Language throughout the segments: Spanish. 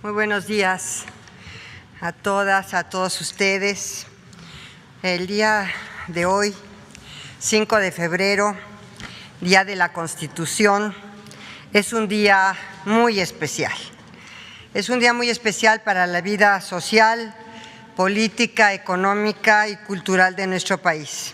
Muy buenos días a todas, a todos ustedes. El día de hoy, 5 de febrero, Día de la Constitución, es un día muy especial. Es un día muy especial para la vida social, política, económica y cultural de nuestro país.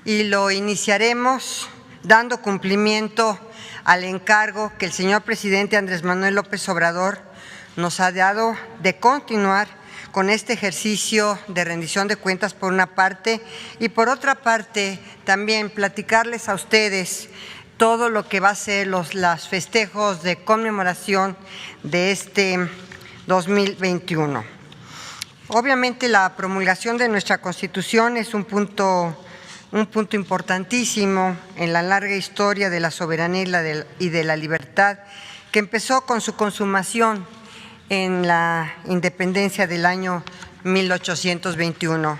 Y lo iniciaremos dando cumplimiento al encargo que el señor presidente Andrés Manuel López Obrador nos ha dado de continuar con este ejercicio de rendición de cuentas por una parte y por otra parte también platicarles a ustedes todo lo que va a ser los festejos de conmemoración de este 2021. Obviamente la promulgación de nuestra Constitución es un punto importantísimo en la larga historia de la soberanía y de la libertad que empezó con su consumación en la independencia del año 1821.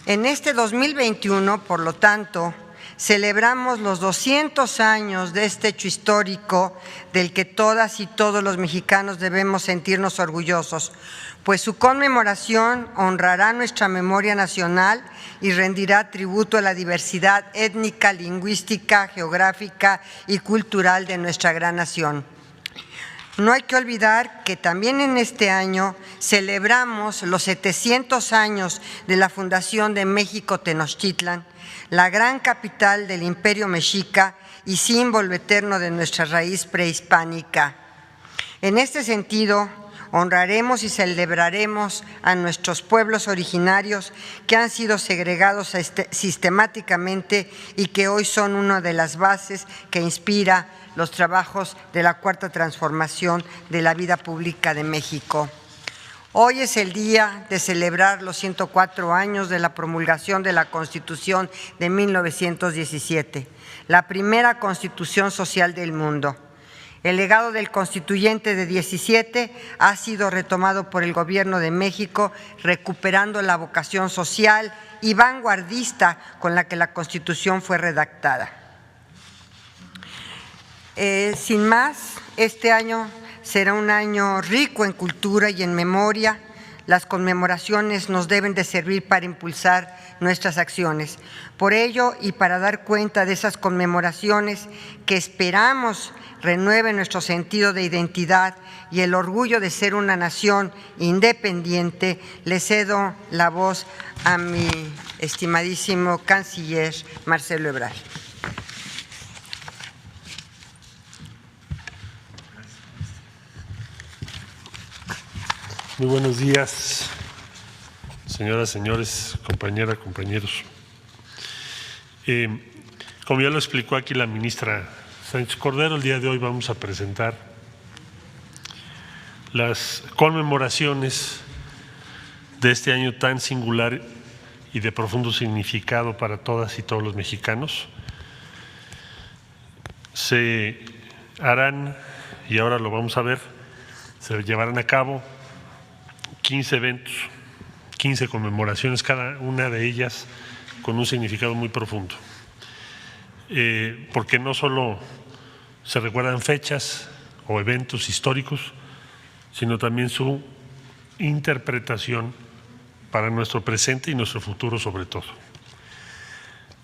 En este 2021, por lo tanto, celebramos los 200 años de este hecho histórico del que todas y todos los mexicanos debemos sentirnos orgullosos, pues su conmemoración honrará nuestra memoria nacional y rendirá tributo a la diversidad étnica, lingüística, geográfica y cultural de nuestra gran nación. No hay que olvidar que también en este año celebramos los 700 años de la fundación de México Tenochtitlan, la gran capital del Imperio Mexica y símbolo eterno de nuestra raíz prehispánica. En este sentido, honraremos y celebraremos a nuestros pueblos originarios que han sido segregados sistemáticamente y que hoy son una de las bases que inspira los trabajos de la Cuarta Transformación de la vida pública de México. Hoy es el día de celebrar los 104 años de la promulgación de la Constitución de 1917, la primera constitución social del mundo. El legado del constituyente de 17 ha sido retomado por el Gobierno de México, recuperando la vocación social y vanguardista con la que la Constitución fue redactada. Sin más, este año será un año rico en cultura y en memoria. Las conmemoraciones nos deben de servir para impulsar nuestras acciones. Por ello, y para dar cuenta de esas conmemoraciones que esperamos renueven nuestro sentido de identidad y el orgullo de ser una nación independiente, le cedo la voz a mi estimadísimo canciller Marcelo Ebrard. Muy buenos días, señoras, señores, compañeras, compañeros. Como ya lo explicó aquí la ministra Sánchez Cordero, el día de hoy vamos a presentar las conmemoraciones de este año tan singular y de profundo significado para todas y todos los mexicanos. Se harán, y ahora lo vamos a ver, se llevarán a cabo 15 eventos, 15 conmemoraciones, cada una de ellas con un significado muy profundo. Porque no solo se recuerdan fechas o eventos históricos, sino también su interpretación para nuestro presente y nuestro futuro sobre todo.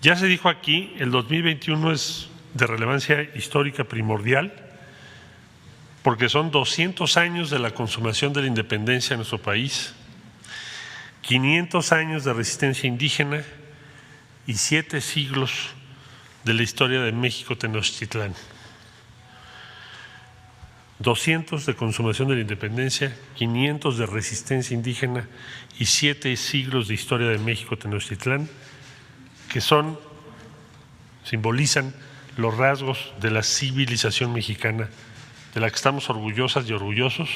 Ya se dijo aquí, el 2021 es de relevancia histórica primordial, porque son 200 años de la consumación de la independencia en nuestro país, 500 años de resistencia indígena y 7 siglos de la historia de México Tenochtitlán. 200 de consumación de la independencia, 500 de resistencia indígena y 7 siglos de historia de México Tenochtitlán, que simbolizan los rasgos de la civilización mexicana, de la que estamos orgullosas y orgullosos.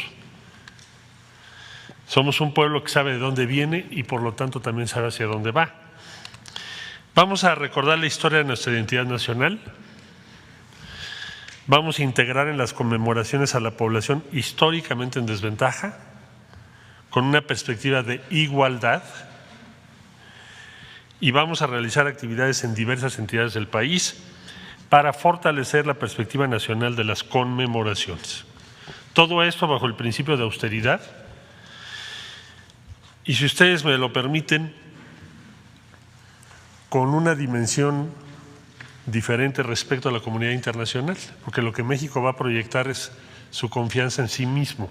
Somos un pueblo que sabe de dónde viene y por lo tanto también sabe hacia dónde va. Vamos a recordar la historia de nuestra identidad nacional. Vamos a integrar en las conmemoraciones a la población históricamente en desventaja, con una perspectiva de igualdad, y vamos a realizar actividades en diversas entidades del país para fortalecer la perspectiva nacional de las conmemoraciones. Todo esto bajo el principio de austeridad. Y si ustedes me lo permiten, con una dimensión diferente respecto a la comunidad internacional, porque lo que México va a proyectar es su confianza en sí mismo,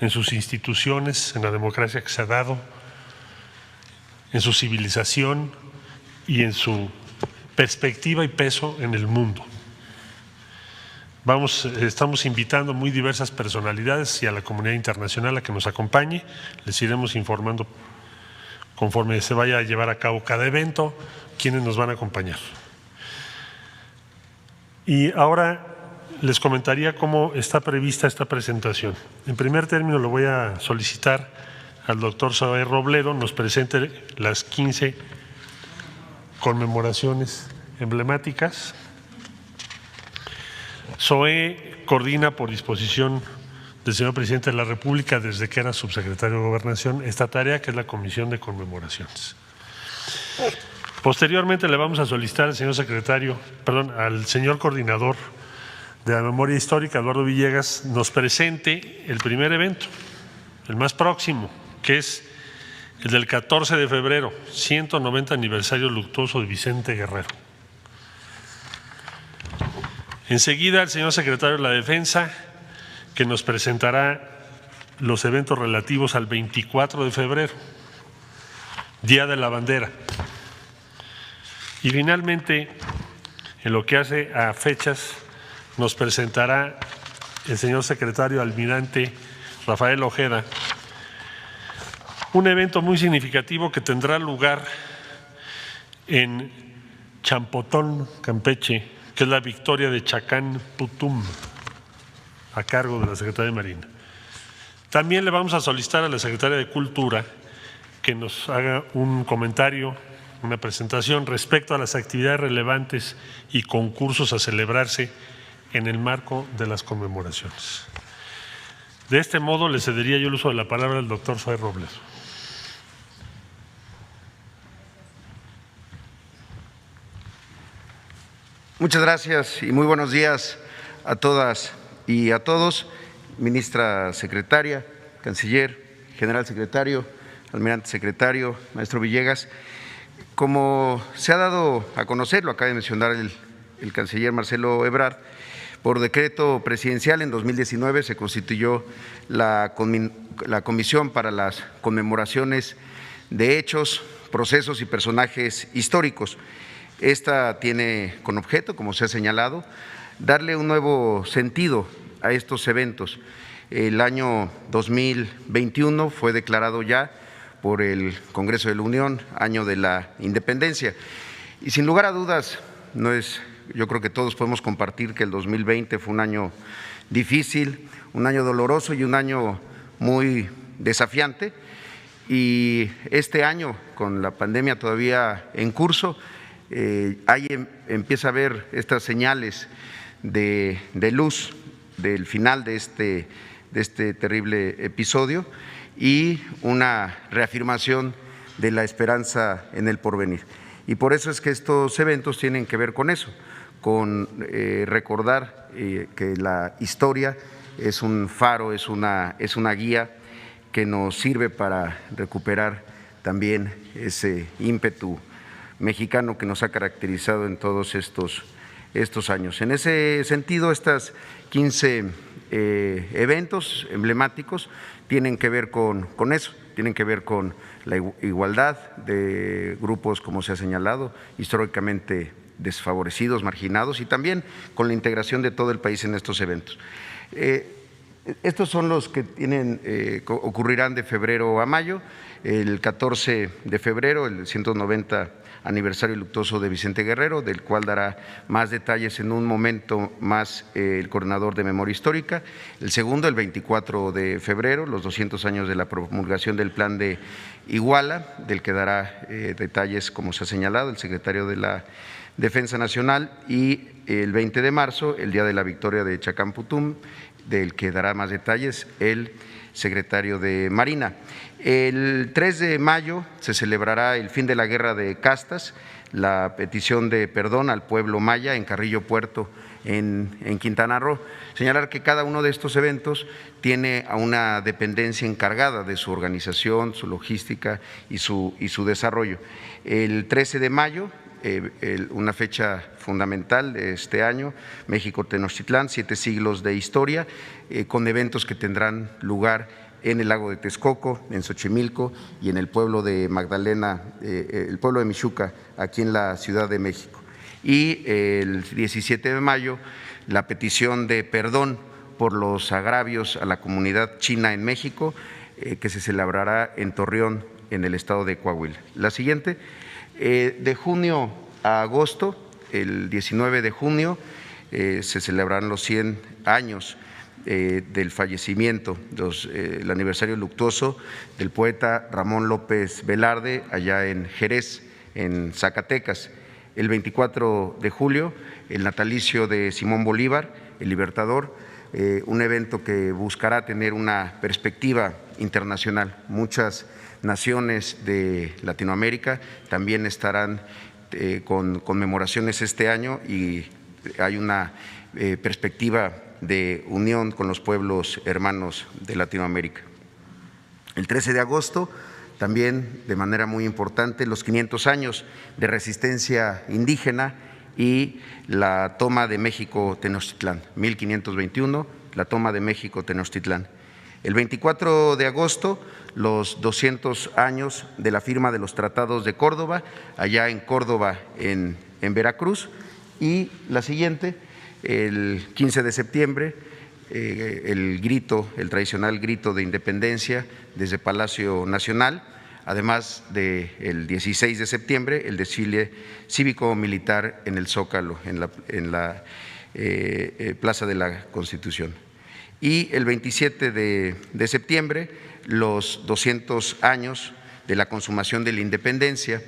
en sus instituciones, en la democracia que se ha dado, en su civilización y en su perspectiva y peso en el mundo. Estamos invitando muy diversas personalidades y a la comunidad internacional a que nos acompañe. Les iremos informando conforme se vaya a llevar a cabo cada evento, quiénes nos van a acompañar. Y ahora les comentaría cómo está prevista esta presentación. En primer término, le voy a solicitar al doctor Zoé Robledo nos presente las 15 conmemoraciones emblemáticas. Zoé coordina por disposición del señor Presidente de la República desde que era subsecretario de Gobernación esta tarea, que es la Comisión de Conmemoraciones. Posteriormente le vamos a solicitar al al señor coordinador de la Memoria Histórica, Eduardo Villegas, nos presente el primer evento, el más próximo, que es el del 14 de febrero, 190 aniversario luctuoso de Vicente Guerrero. Enseguida el señor secretario de la Defensa, que nos presentará los eventos relativos al 24 de febrero, Día de la Bandera. Y finalmente, en lo que hace a fechas, nos presentará el señor secretario almirante Rafael Ojeda un evento muy significativo que tendrá lugar en Champotón, Campeche, que es la victoria de Chacán Putum, a cargo de la Secretaría de Marina. También le vamos a solicitar a la Secretaría de Cultura que nos haga un comentario, una presentación respecto a las actividades relevantes y concursos a celebrarse en el marco de las conmemoraciones. De este modo, le cedería yo el uso de la palabra al doctor Zoé Robledo. Muchas gracias y muy buenos días a todas y a todos. Ministra secretaria, canciller, general secretario, almirante secretario, maestro Villegas. Como se ha dado a conocer, lo acaba de mencionar el canciller Marcelo Ebrard, por decreto presidencial en 2019 se constituyó la Comisión para las Conmemoraciones de Hechos, Procesos y Personajes Históricos. Esta tiene con objeto, como se ha señalado, darle un nuevo sentido a estos eventos. El año 2021 fue declarado ya por el Congreso de la Unión año de la Independencia y sin lugar a dudas yo creo que todos podemos compartir que el 2020 fue un año difícil, un año doloroso y un año muy desafiante, y este año con la pandemia todavía en curso empieza a haber estas señales de luz del final de este terrible episodio y una reafirmación de la esperanza en el porvenir. Y por eso es que estos eventos tienen que ver con eso, con recordar que la historia es un faro, es una guía que nos sirve para recuperar también ese ímpetu mexicano que nos ha caracterizado en todos estos años. En ese sentido, estas 15 eventos emblemáticos tienen que ver con eso, tienen que ver con la igualdad de grupos, como se ha señalado, históricamente desfavorecidos, marginados, y también con la integración de todo el país en estos eventos. Estos son los que ocurrirán de febrero a mayo. El 14 de febrero, el 190 aniversario luctuoso de Vicente Guerrero, del cual dará más detalles en un momento más el coordinador de Memoria Histórica. El segundo, el 24 de febrero, los 200 años de la promulgación del Plan de Iguala, del que dará detalles, como se ha señalado, el secretario de la Defensa Nacional, y el 20 de marzo, el día de la victoria de Chacán Putum, del que dará más detalles el secretario de Marina. El 3 de mayo se celebrará el fin de la Guerra de Castas, la petición de perdón al pueblo maya en Carrillo Puerto, en Quintana Roo. Señalar que cada uno de estos eventos tiene a una dependencia encargada de su organización, su logística y su desarrollo. El 13 de mayo, una fecha fundamental de este año, México-Tenochtitlán, 7 siglos de historia, con eventos que tendrán lugar en el lago de Texcoco, en Xochimilco y en el pueblo de Magdalena, el pueblo de Mixuca, aquí en la Ciudad de México. Y el 17 de mayo, la petición de perdón por los agravios a la comunidad china en México, que se celebrará en Torreón, en el estado de Coahuila. La siguiente, de junio a agosto, el 19 de junio, se celebrarán los 100 años del fallecimiento, el aniversario luctuoso del poeta Ramón López Velarde, allá en Jerez, en Zacatecas. El 24 de julio, el natalicio de Simón Bolívar, el Libertador, un evento que buscará tener una perspectiva internacional. Muchas naciones de Latinoamérica también estarán con conmemoraciones este año y hay una perspectiva de unión con los pueblos hermanos de Latinoamérica. El 13 de agosto, también de manera muy importante, los 500 años de resistencia indígena y la toma de México-Tenochtitlán, 1521, la toma de México-Tenochtitlán. El 24 de agosto, los 200 años de la firma de los Tratados de Córdoba, allá en Córdoba, en Veracruz. Y la siguiente, el 15 de septiembre, el tradicional grito de independencia desde Palacio Nacional, además del 16 de septiembre, el desfile cívico-militar en el Zócalo, en la Plaza de la Constitución. Y el 27 de septiembre, los 200 años de la consumación de la independencia,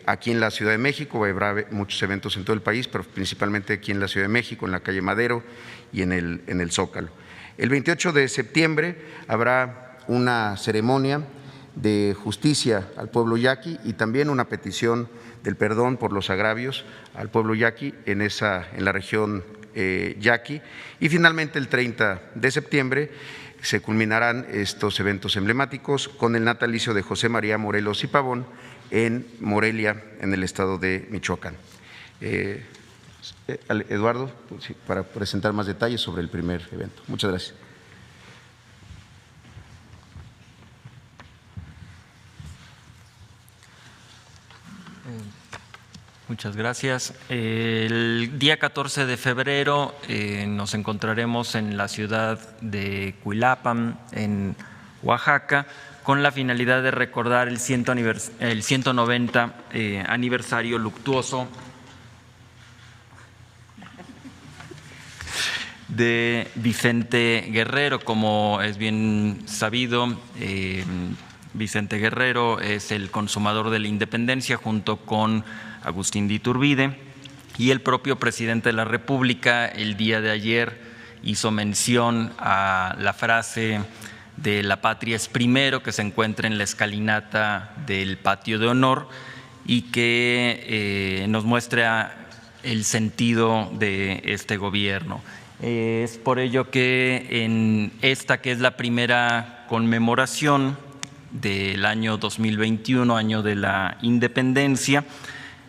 aquí en la Ciudad de México. Habrá muchos eventos en todo el país, pero principalmente aquí en la Ciudad de México, en la calle Madero y en el Zócalo. El 28 de septiembre habrá una ceremonia de justicia al pueblo yaqui y también una petición del perdón por los agravios al pueblo yaqui en la región yaqui. Y finalmente, el 30 de septiembre se culminarán estos eventos emblemáticos con el natalicio de José María Morelos y Pavón en Morelia, en el estado de Michoacán. Eduardo, para presentar más detalles sobre el primer evento. Muchas gracias. Muchas gracias. El día 14 de febrero nos encontraremos en la ciudad de Cuilapam, en Oaxaca, con la finalidad de recordar el 190 aniversario luctuoso de Vicente Guerrero. Como es bien sabido, Vicente Guerrero es el consumador de la independencia junto con Agustín de Iturbide, y el propio presidente de la República el día de ayer hizo mención a la frase de "la patria es primero", que se encuentra en la escalinata del patio de honor y que nos muestra el sentido de este gobierno. Es por ello que en esta, que es la primera conmemoración del año 2021, año de la independencia,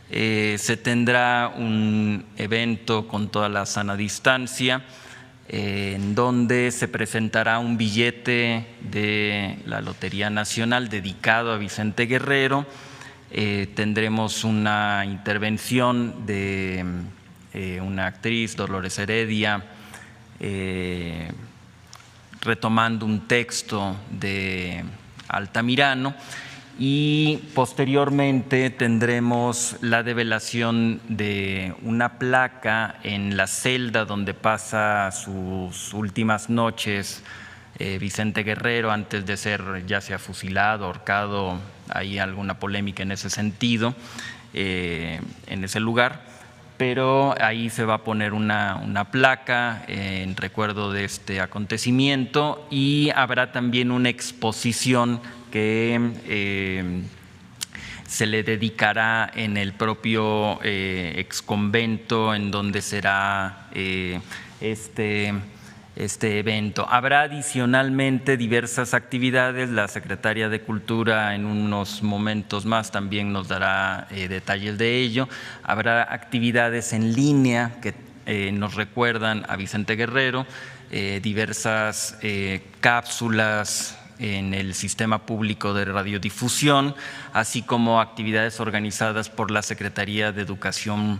se tendrá un evento con toda la sana distancia, en donde se presentará un billete de la Lotería Nacional dedicado a Vicente Guerrero. Tendremos una intervención de una actriz, Dolores Heredia, retomando un texto de Altamirano, y posteriormente tendremos la develación de una placa en la celda donde pasa sus últimas noches Vicente Guerrero antes de ser ya sea fusilado, ahorcado. Hay alguna polémica en ese sentido, en ese lugar, pero ahí se va a poner una placa en recuerdo de este acontecimiento, y habrá también una exposición que se le dedicará en el propio exconvento en donde será este evento. Habrá adicionalmente diversas actividades. La Secretaria de Cultura en unos momentos más también nos dará detalles de ello. Habrá actividades en línea que nos recuerdan a Vicente Guerrero, diversas cápsulas en el sistema público de radiodifusión, así como actividades organizadas por la Secretaría de Educación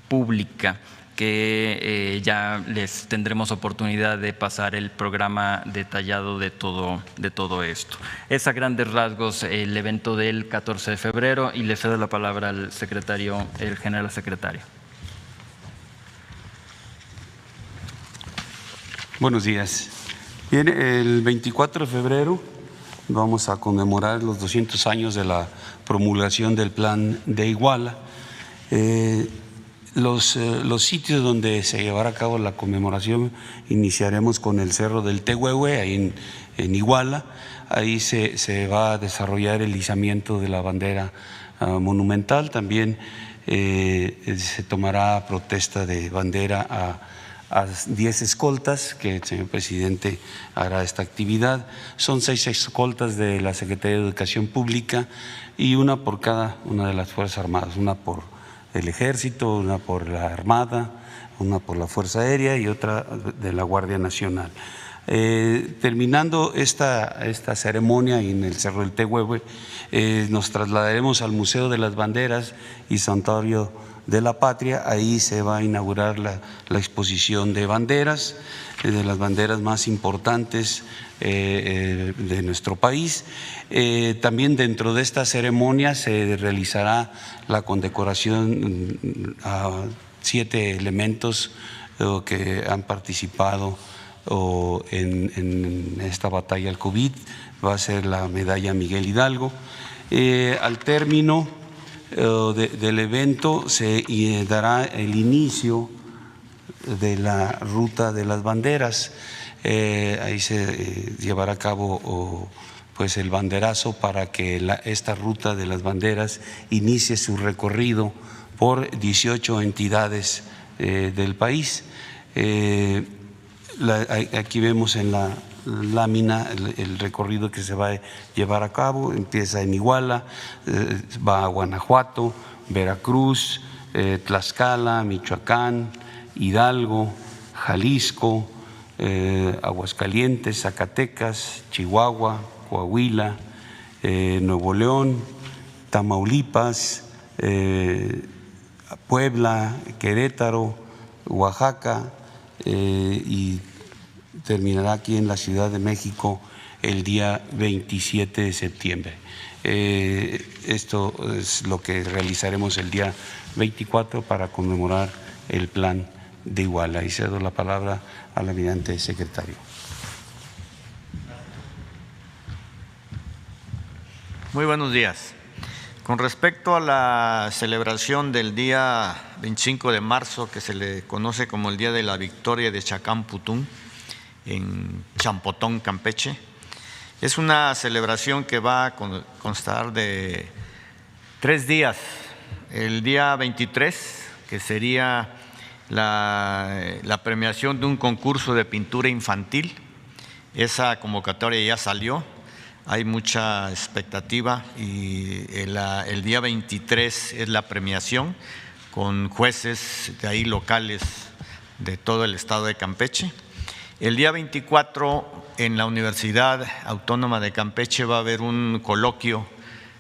Pública, que ya les tendremos oportunidad de pasar el programa detallado de todo esto. Es a grandes rasgos el evento del 14 de febrero y le cedo la palabra al secretario, el general secretario. Buenos días. Bien, el 24 de febrero vamos a conmemorar los 200 años de la promulgación del Plan de Iguala. Los sitios donde se llevará a cabo la conmemoración, iniciaremos con el Cerro del Tehuehue, ahí en Iguala. Ahí se va a desarrollar el izamiento de la bandera monumental. También se tomará protesta de bandera a 10 escoltas, que el señor presidente hará esta actividad. Son 6 escoltas de la Secretaría de Educación Pública y una por cada una de las Fuerzas Armadas, una por el Ejército, una por la Armada, una por la Fuerza Aérea y otra de la Guardia Nacional. Terminando esta ceremonia en el Cerro del Tehuehue, nos trasladaremos al Museo de las Banderas y Santuario de la Patria. Ahí se va a inaugurar la exposición de banderas, de las banderas más importantes de nuestro país. También dentro de esta ceremonia se realizará la condecoración a 7 elementos que han participado en esta batalla al COVID. Va a ser la medalla Miguel Hidalgo. Al término del evento se dará el inicio de la ruta de las banderas. Ahí se llevará a cabo pues el banderazo para que esta ruta de las banderas inicie su recorrido por 18 entidades del país. Aquí vemos en la lámina el recorrido que se va a llevar a cabo. Empieza en Iguala, va a Guanajuato, Veracruz, Tlaxcala, Michoacán, Hidalgo, Jalisco, Aguascalientes, Zacatecas, Chihuahua, Coahuila, Nuevo León, Tamaulipas, Puebla, Querétaro, Oaxaca y terminará aquí en la Ciudad de México el día 27 de septiembre. Esto es lo que realizaremos el día 24 para conmemorar el Plan de Iguala. Y cedo la palabra al almirante secretario. Muy buenos días. Con respecto a la celebración del día 25 de marzo, que se le conoce como el Día de la Victoria de Chacamputún, en Champotón, Campeche, es una celebración que va a constar de 3 días. El día 23, que sería la premiación de un concurso de pintura infantil. Esa convocatoria ya salió, hay mucha expectativa y el día 23 es la premiación con jueces de ahí locales de todo el estado de Campeche. El día 24 en la Universidad Autónoma de Campeche va a haber un coloquio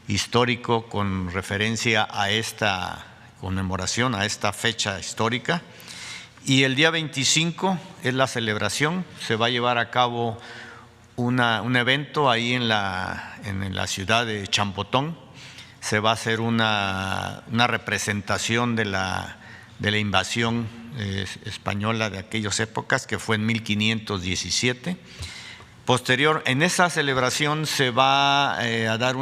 histórico con referencia a esta conmemoración, a esta fecha histórica. Y el día 25 es la celebración, se va a llevar a cabo un evento ahí en la ciudad de Champotón. Se va a hacer una representación de la invasión española de aquellas épocas, que fue en 1517. Posterior, en esa celebración se va a dar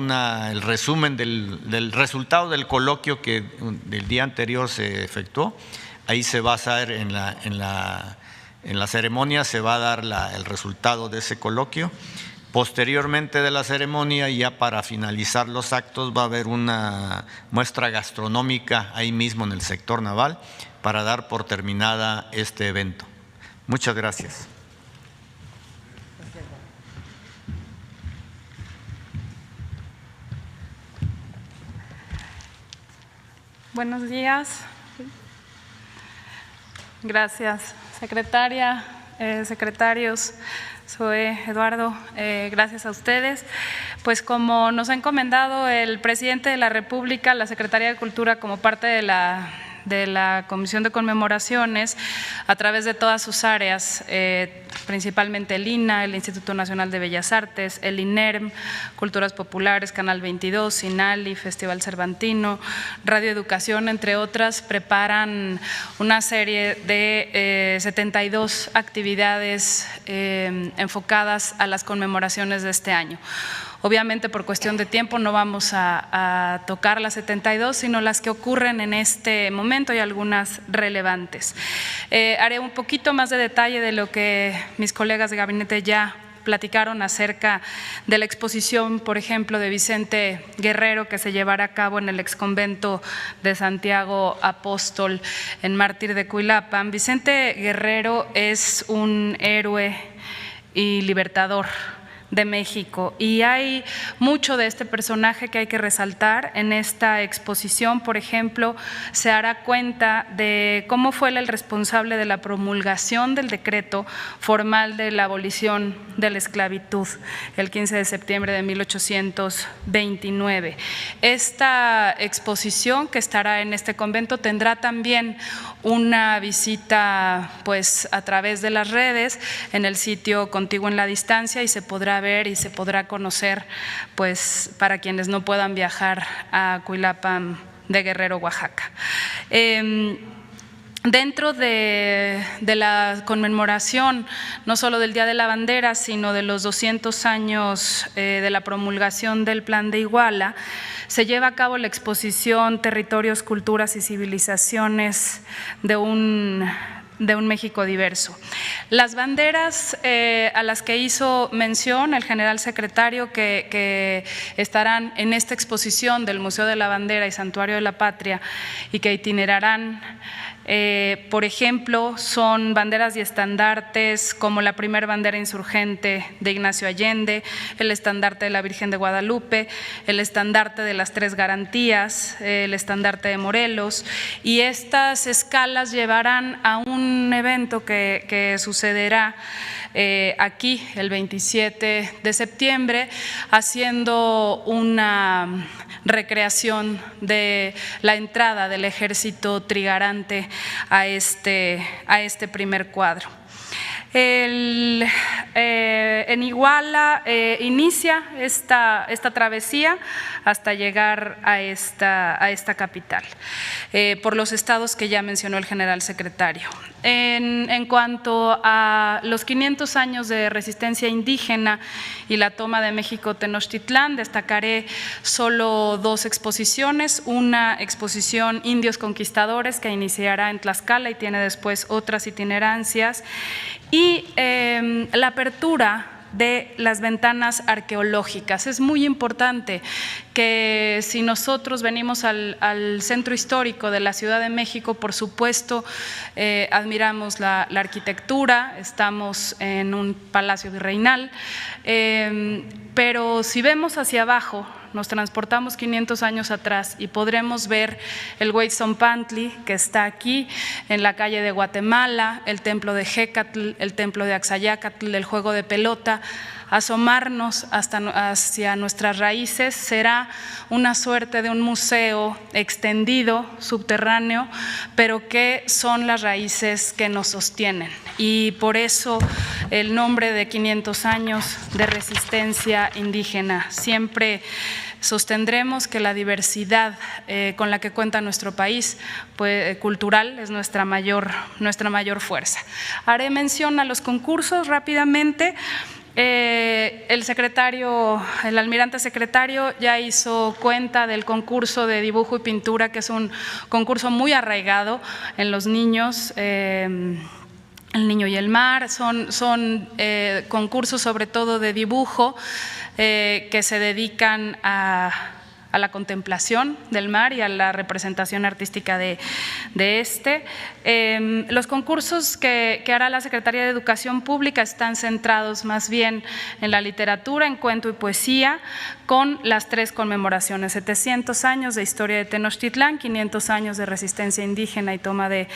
el resumen del resultado del coloquio que del día anterior se efectuó. Ahí se va a hacer en la ceremonia, se va a dar el resultado de ese coloquio. Posteriormente de la ceremonia, ya para finalizar los actos, va a haber una muestra gastronómica ahí mismo en el sector naval para dar por terminada este evento. Muchas gracias. Buenos días. Gracias, secretaria, secretarios. Soy Eduardo, gracias a ustedes. Pues como nos ha encomendado el presidente de la República, la Secretaría de Cultura como parte de la Comisión de Conmemoraciones, a través de todas sus áreas, principalmente el INA, el Instituto Nacional de Bellas Artes, el INERM, Culturas Populares, Canal 22, INALI, Festival Cervantino, Radio Educación, entre otras, preparan una serie de 72 actividades enfocadas a las conmemoraciones de este año. Obviamente, por cuestión de tiempo, no vamos a tocar las 72, sino las que ocurren en este momento y algunas relevantes. Haré un poquito más de detalle de lo que mis colegas de gabinete ya platicaron acerca de la exposición, por ejemplo, de Vicente Guerrero, que se llevará a cabo en el exconvento de Santiago Apóstol en Mártir de Cuilapan. Vicente Guerrero es un héroe y libertador de México, y hay mucho de este personaje que hay que resaltar en esta exposición. Por ejemplo, se hará cuenta de cómo fue él el responsable de la promulgación del decreto formal de la abolición de la esclavitud el 15 de septiembre de 1829. Esta exposición que estará en este convento tendrá también una visita pues a través de las redes en el sitio Contigo en la Distancia, y se podrá ver y se podrá conocer pues para quienes no puedan viajar a Cuilapan de Guerrero, Oaxaca. Dentro de la conmemoración, no solo del Día de la Bandera, sino de los 200 años de la promulgación del Plan de Iguala, se lleva a cabo la exposición Territorios, Culturas y Civilizaciones de un México diverso. Las banderas a las que hizo mención el general secretario, que estarán en esta exposición del Museo de la Bandera y Santuario de la Patria y que itinerarán, por ejemplo, son banderas y estandartes como la primera bandera insurgente de Ignacio Allende, el estandarte de la Virgen de Guadalupe, el estandarte de las Tres Garantías, el estandarte de Morelos, y estas escalas llevarán a un evento que sucederá aquí el 27 de septiembre, haciendo una recreación de la entrada del ejército trigarante a este primer cuadro. En Iguala inicia esta travesía hasta llegar a esta capital, por los estados que ya mencionó el general secretario. En cuanto a los 500 años de resistencia indígena y la toma de México Tenochtitlán, destacaré solo dos exposiciones: una exposición Indios Conquistadores, que iniciará en Tlaxcala y tiene después otras itinerancias, y la apertura de las ventanas arqueológicas. Es muy importante que si nosotros venimos al centro histórico de la Ciudad de México, por supuesto, admiramos la arquitectura, estamos en un palacio virreinal, pero si vemos hacia abajo, nos transportamos 500 años atrás y podremos ver el Huitzompantli, que está aquí en la calle de Guatemala, el templo de Jecatl, el templo de Axayácatl, el juego de pelota. Asomarnos hacia nuestras raíces será una suerte de un museo extendido, subterráneo, pero que son las raíces que nos sostienen. Y por eso el nombre de 500 años de resistencia indígena. Siempre sostendremos que la diversidad con la que cuenta nuestro país cultural es nuestra mayor fuerza. Haré mención a los concursos rápidamente. El almirante secretario ya hizo cuenta del concurso de dibujo y pintura, que es un concurso muy arraigado en los niños, en El Niño y el Mar, son concursos sobre todo de dibujo que se dedican a la contemplación del mar y a la representación artística de este. Los concursos que hará la Secretaría de Educación Pública están centrados más bien en la literatura, en cuento y poesía, con las 3 conmemoraciones: 700 años de historia de Tenochtitlán, 500 años de resistencia indígena y toma de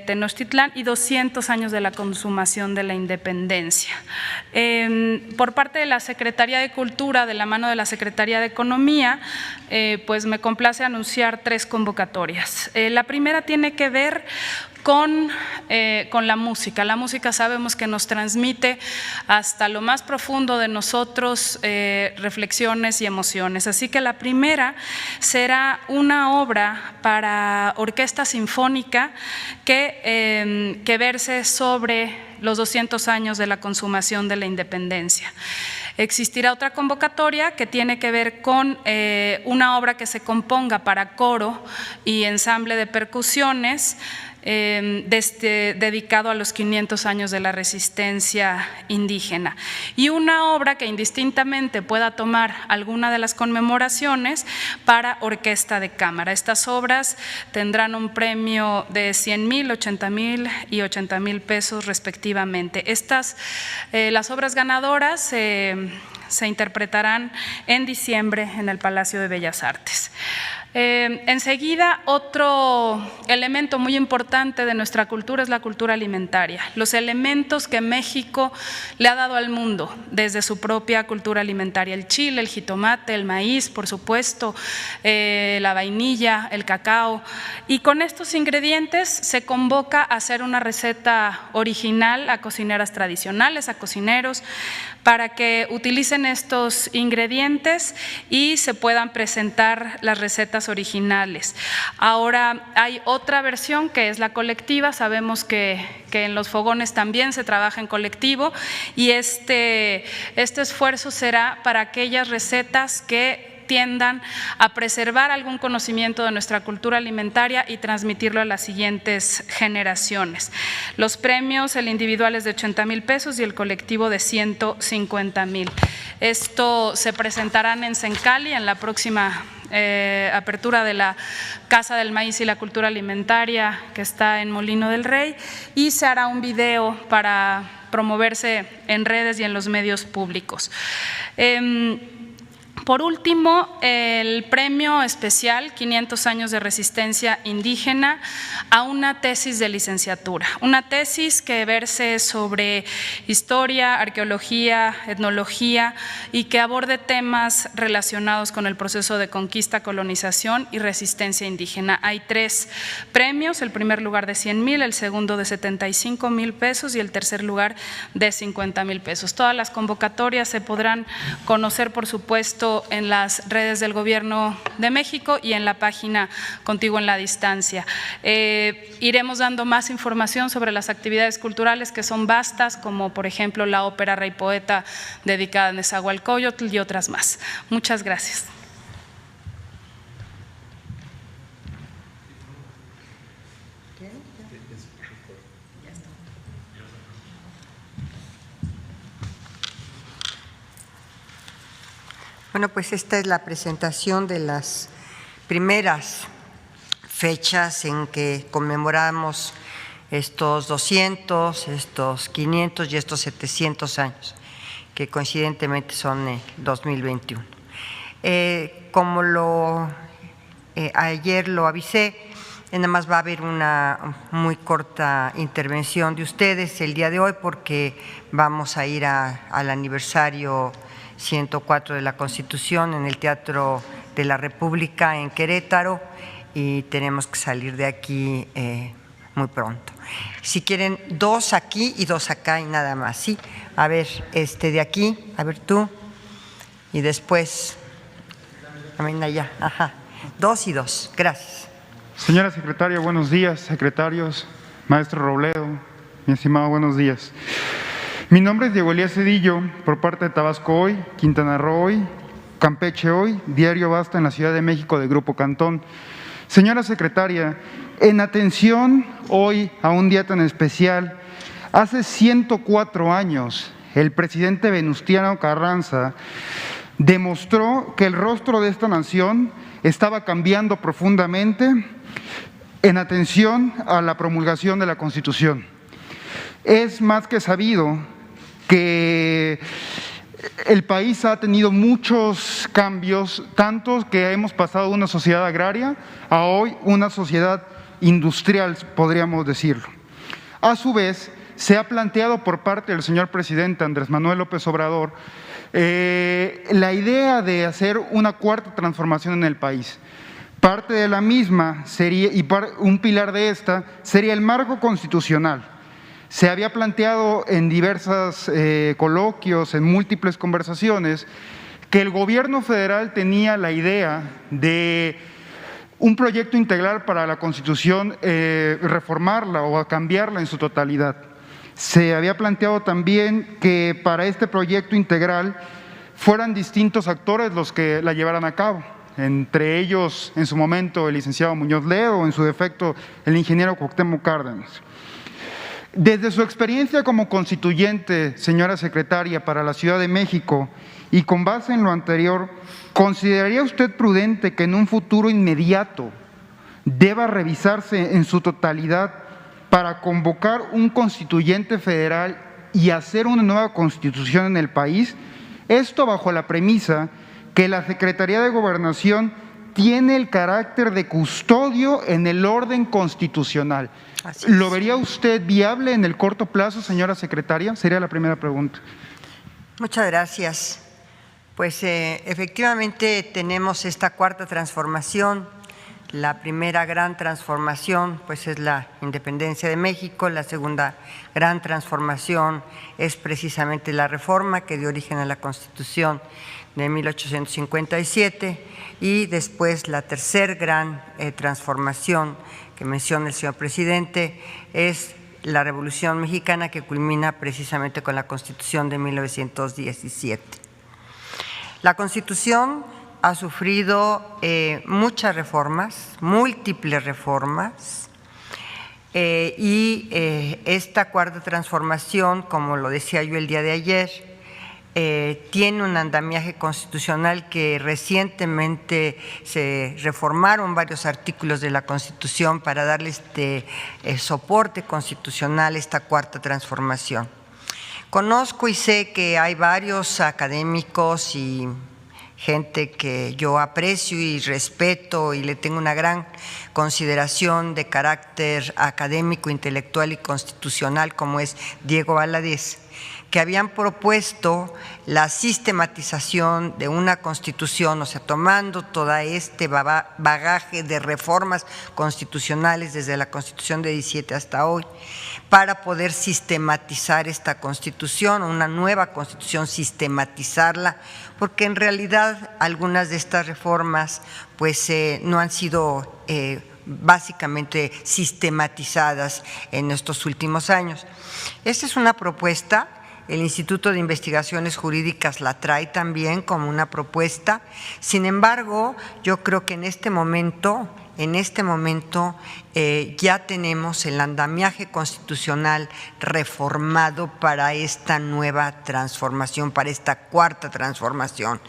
Tenochtitlán y 200 años de la consumación de la independencia. Por parte de la Secretaría de Cultura, de la mano de la Secretaría de Economía, pues me complace anunciar 3 convocatorias. La primera tiene que ver con la música. La música sabemos que nos transmite hasta lo más profundo de nosotros reflexiones y emociones. Así que la primera será una obra para orquesta sinfónica que verse sobre los 200 años de la consumación de la independencia. Existirá otra convocatoria que tiene que ver con una obra que se componga para coro y ensamble de percusiones, dedicado a los 500 años de la resistencia indígena, y una obra que indistintamente pueda tomar alguna de las conmemoraciones para orquesta de cámara. Estas obras tendrán un premio de 100,000, 80,000 y 80,000 pesos respectivamente. Las obras ganadoras se interpretarán en diciembre en el Palacio de Bellas Artes. Enseguida, otro elemento muy importante de nuestra cultura es la cultura alimentaria, los elementos que México le ha dado al mundo desde su propia cultura alimentaria: el chile, el jitomate, el maíz, por supuesto, la vainilla, el cacao. Y con estos ingredientes se convoca a hacer una receta original a cocineras tradicionales, a cocineros, para que utilicen estos ingredientes y se puedan presentar las recetas originales. Ahora hay otra versión que es la colectiva. Sabemos que en los fogones también se trabaja en colectivo, y este esfuerzo será para aquellas recetas que tiendan a preservar algún conocimiento de nuestra cultura alimentaria y transmitirlo a las siguientes generaciones. Los premios, el individual es de 80,000 pesos y el colectivo de 150,000. Esto se presentarán en Sencali en la próxima apertura de la Casa del Maíz y la Cultura Alimentaria, que está en Molino del Rey, y se hará un video para promoverse en redes y en los medios públicos. Por último, el premio especial 500 años de resistencia indígena a una tesis de licenciatura, una tesis que verse sobre historia, arqueología, etnología, y que aborde temas relacionados con el proceso de conquista, colonización y resistencia indígena. Hay 3 premios: el primer lugar de 100,000, el segundo de 75,000 pesos y el tercer lugar de 50,000 pesos. Todas las convocatorias se podrán conocer, por supuesto, en las redes del Gobierno de México y en la página Contigo en la Distancia. Iremos dando más información sobre las actividades culturales, que son vastas, como por ejemplo la ópera Rey Poeta dedicada a Nezahualcóyotl y otras más. Muchas gracias. Bueno, pues esta es la presentación de las primeras fechas en que conmemoramos estos 200, estos 500 y estos 700 años, que coincidentemente son el 2021. Como ayer lo avisé, nada más va a haber una muy corta intervención de ustedes el día de hoy, porque vamos a ir al aniversario 104 de la Constitución en el Teatro de la República en Querétaro, y tenemos que salir de aquí muy pronto. Si quieren, 2 aquí y 2 acá y nada más, ¿sí? A ver, de aquí, a ver tú, y después, también allá, ajá, 2 y 2, gracias. Señora secretaria, buenos días, secretarios, maestro Robledo, mi estimado, buenos días. Mi nombre es Diego Elías Cedillo, por parte de Tabasco Hoy, Quintana Roo Hoy, Campeche Hoy, Diario Basta en la Ciudad de México de Grupo Cantón. Señora secretaria, en atención hoy a un día tan especial Hace 104 años, el presidente Venustiano Carranza demostró que el rostro de esta nación estaba cambiando profundamente en atención a la promulgación de la Constitución. Es más que sabido que el país ha tenido muchos cambios, tantos que hemos pasado de una sociedad agraria a hoy una sociedad industrial, podríamos decirlo. A su vez, se ha planteado por parte del señor presidente Andrés Manuel López Obrador la idea de hacer una cuarta transformación en el país. Parte de la misma sería, y un pilar de esta, sería el marco constitucional. Se había planteado en diversos coloquios, en múltiples conversaciones, que el gobierno federal tenía la idea de un proyecto integral para la Constitución, reformarla o cambiarla en su totalidad. Se había planteado también que para este proyecto integral fueran distintos actores los que la llevaran a cabo, entre ellos en su momento el licenciado Muñoz Ledo o en su defecto el ingeniero Cuauhtémoc Cárdenas. Desde su experiencia como constituyente, señora secretaria, para la Ciudad de México, y con base en lo anterior, ¿consideraría usted prudente que en un futuro inmediato deba revisarse en su totalidad para convocar un constituyente federal y hacer una nueva constitución en el país? Esto bajo la premisa que la Secretaría de Gobernación tiene el carácter de custodio en el orden constitucional. ¿Lo vería usted viable en el corto plazo, señora secretaria? Sería la primera pregunta. Muchas gracias. Pues efectivamente tenemos esta cuarta transformación. La primera gran transformación pues es la independencia de México, la segunda gran transformación es precisamente la reforma que dio origen a la Constitución de 1857 y después la tercera gran transformación que menciona el señor presidente es la Revolución Mexicana, que culmina precisamente con la Constitución de 1917. La Constitución ha sufrido muchas reformas, múltiples reformas, y esta cuarta transformación, como lo decía yo el día de ayer, tiene un andamiaje constitucional que recientemente se reformaron varios artículos de la Constitución para darle soporte constitucional a esta cuarta transformación. Conozco y sé que hay varios académicos y gente que yo aprecio y respeto y le tengo una gran consideración de carácter académico, intelectual y constitucional, como es Diego Valadez, que habían propuesto la sistematización de una constitución, o sea, tomando todo este bagaje de reformas constitucionales desde la Constitución de 17 hasta hoy, para poder sistematizar esta constitución, una nueva constitución, sistematizarla, porque en realidad algunas de estas reformas pues no han sido básicamente sistematizadas en estos últimos años. Esta es una propuesta. El Instituto de Investigaciones Jurídicas la trae también como una propuesta. Sin embargo, yo creo que en este momento ya tenemos el andamiaje constitucional reformado para esta nueva transformación, para esta cuarta transformación.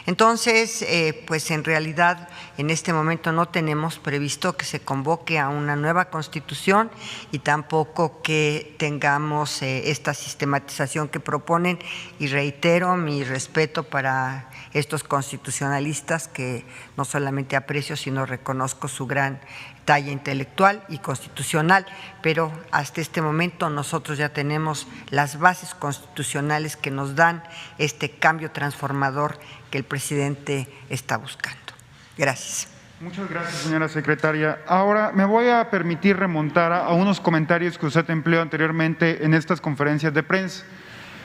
Entonces, pues en realidad en este momento no tenemos previsto que se convoque a una nueva constitución y tampoco que tengamos esta sistematización que proponen, y reitero mi respeto para estos constitucionalistas que no solamente aprecio, sino reconozco su gran talla intelectual y constitucional, pero hasta este momento nosotros ya tenemos las bases constitucionales que nos dan este cambio transformador que el presidente está buscando. Gracias. Muchas gracias, señora secretaria. Ahora me voy a permitir remontar a unos comentarios que usted empleó anteriormente en estas conferencias de prensa,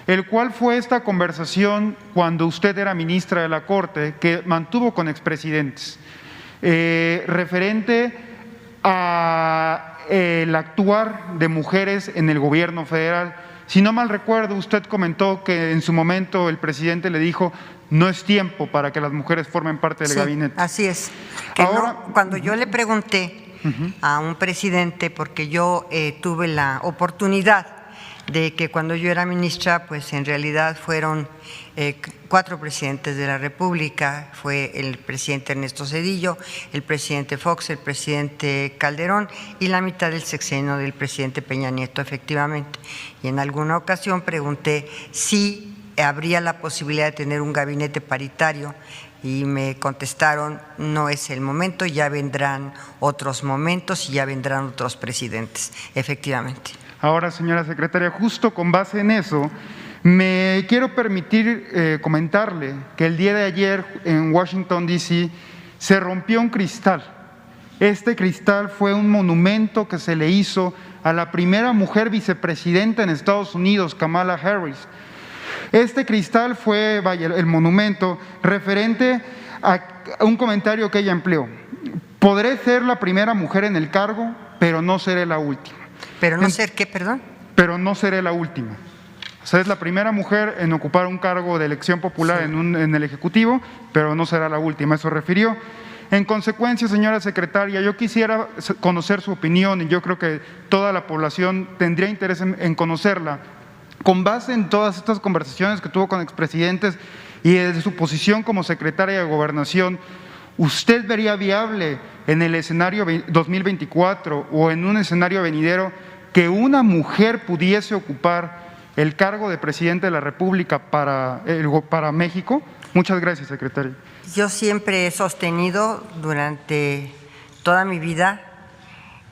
el cual fue esta conversación cuando usted era ministra de la Corte, que mantuvo con expresidentes, referente a el actuar de mujeres en el gobierno federal. Si no mal recuerdo, usted comentó que en su momento el presidente le dijo: no es tiempo para que las mujeres formen parte del gabinete. Así es. Que ahora, cuando yo le pregunté a un presidente, porque yo tuve la oportunidad de que cuando yo era ministra, pues en realidad fueron 4 presidentes de la República. Fue el presidente Ernesto Zedillo, el presidente Fox, el presidente Calderón y la mitad del sexenio del presidente Peña Nieto, efectivamente. Y en alguna ocasión pregunté si habría la posibilidad de tener un gabinete paritario y me contestaron: no es el momento, ya vendrán otros momentos y ya vendrán otros presidentes, efectivamente. Ahora, señora secretaria, justo con base en eso, me quiero permitir comentarle que el día de ayer en Washington, D.C., se rompió un cristal. Este cristal fue un monumento que se le hizo a la primera mujer vicepresidenta en Estados Unidos, Kamala Harris. Este cristal fue, vaya, el monumento referente a un comentario que ella empleó: podré ser la primera mujer en el cargo, pero no seré la última. ¿Pero no ser qué, perdón? Pero no seré la última. O sea, es la primera mujer en ocupar un cargo de elección popular Sí. en el Ejecutivo, pero no será la última, eso refirió. En consecuencia, señora secretaria, yo quisiera conocer su opinión, y yo creo que toda la población tendría interés en conocerla. Con base en todas estas conversaciones que tuvo con expresidentes y desde su posición como secretaria de Gobernación, ¿usted vería viable en el escenario 2024 o en un escenario venidero que una mujer pudiese ocupar el cargo de presidente de la República para México? Muchas gracias, secretaria. Yo siempre he sostenido durante toda mi vida,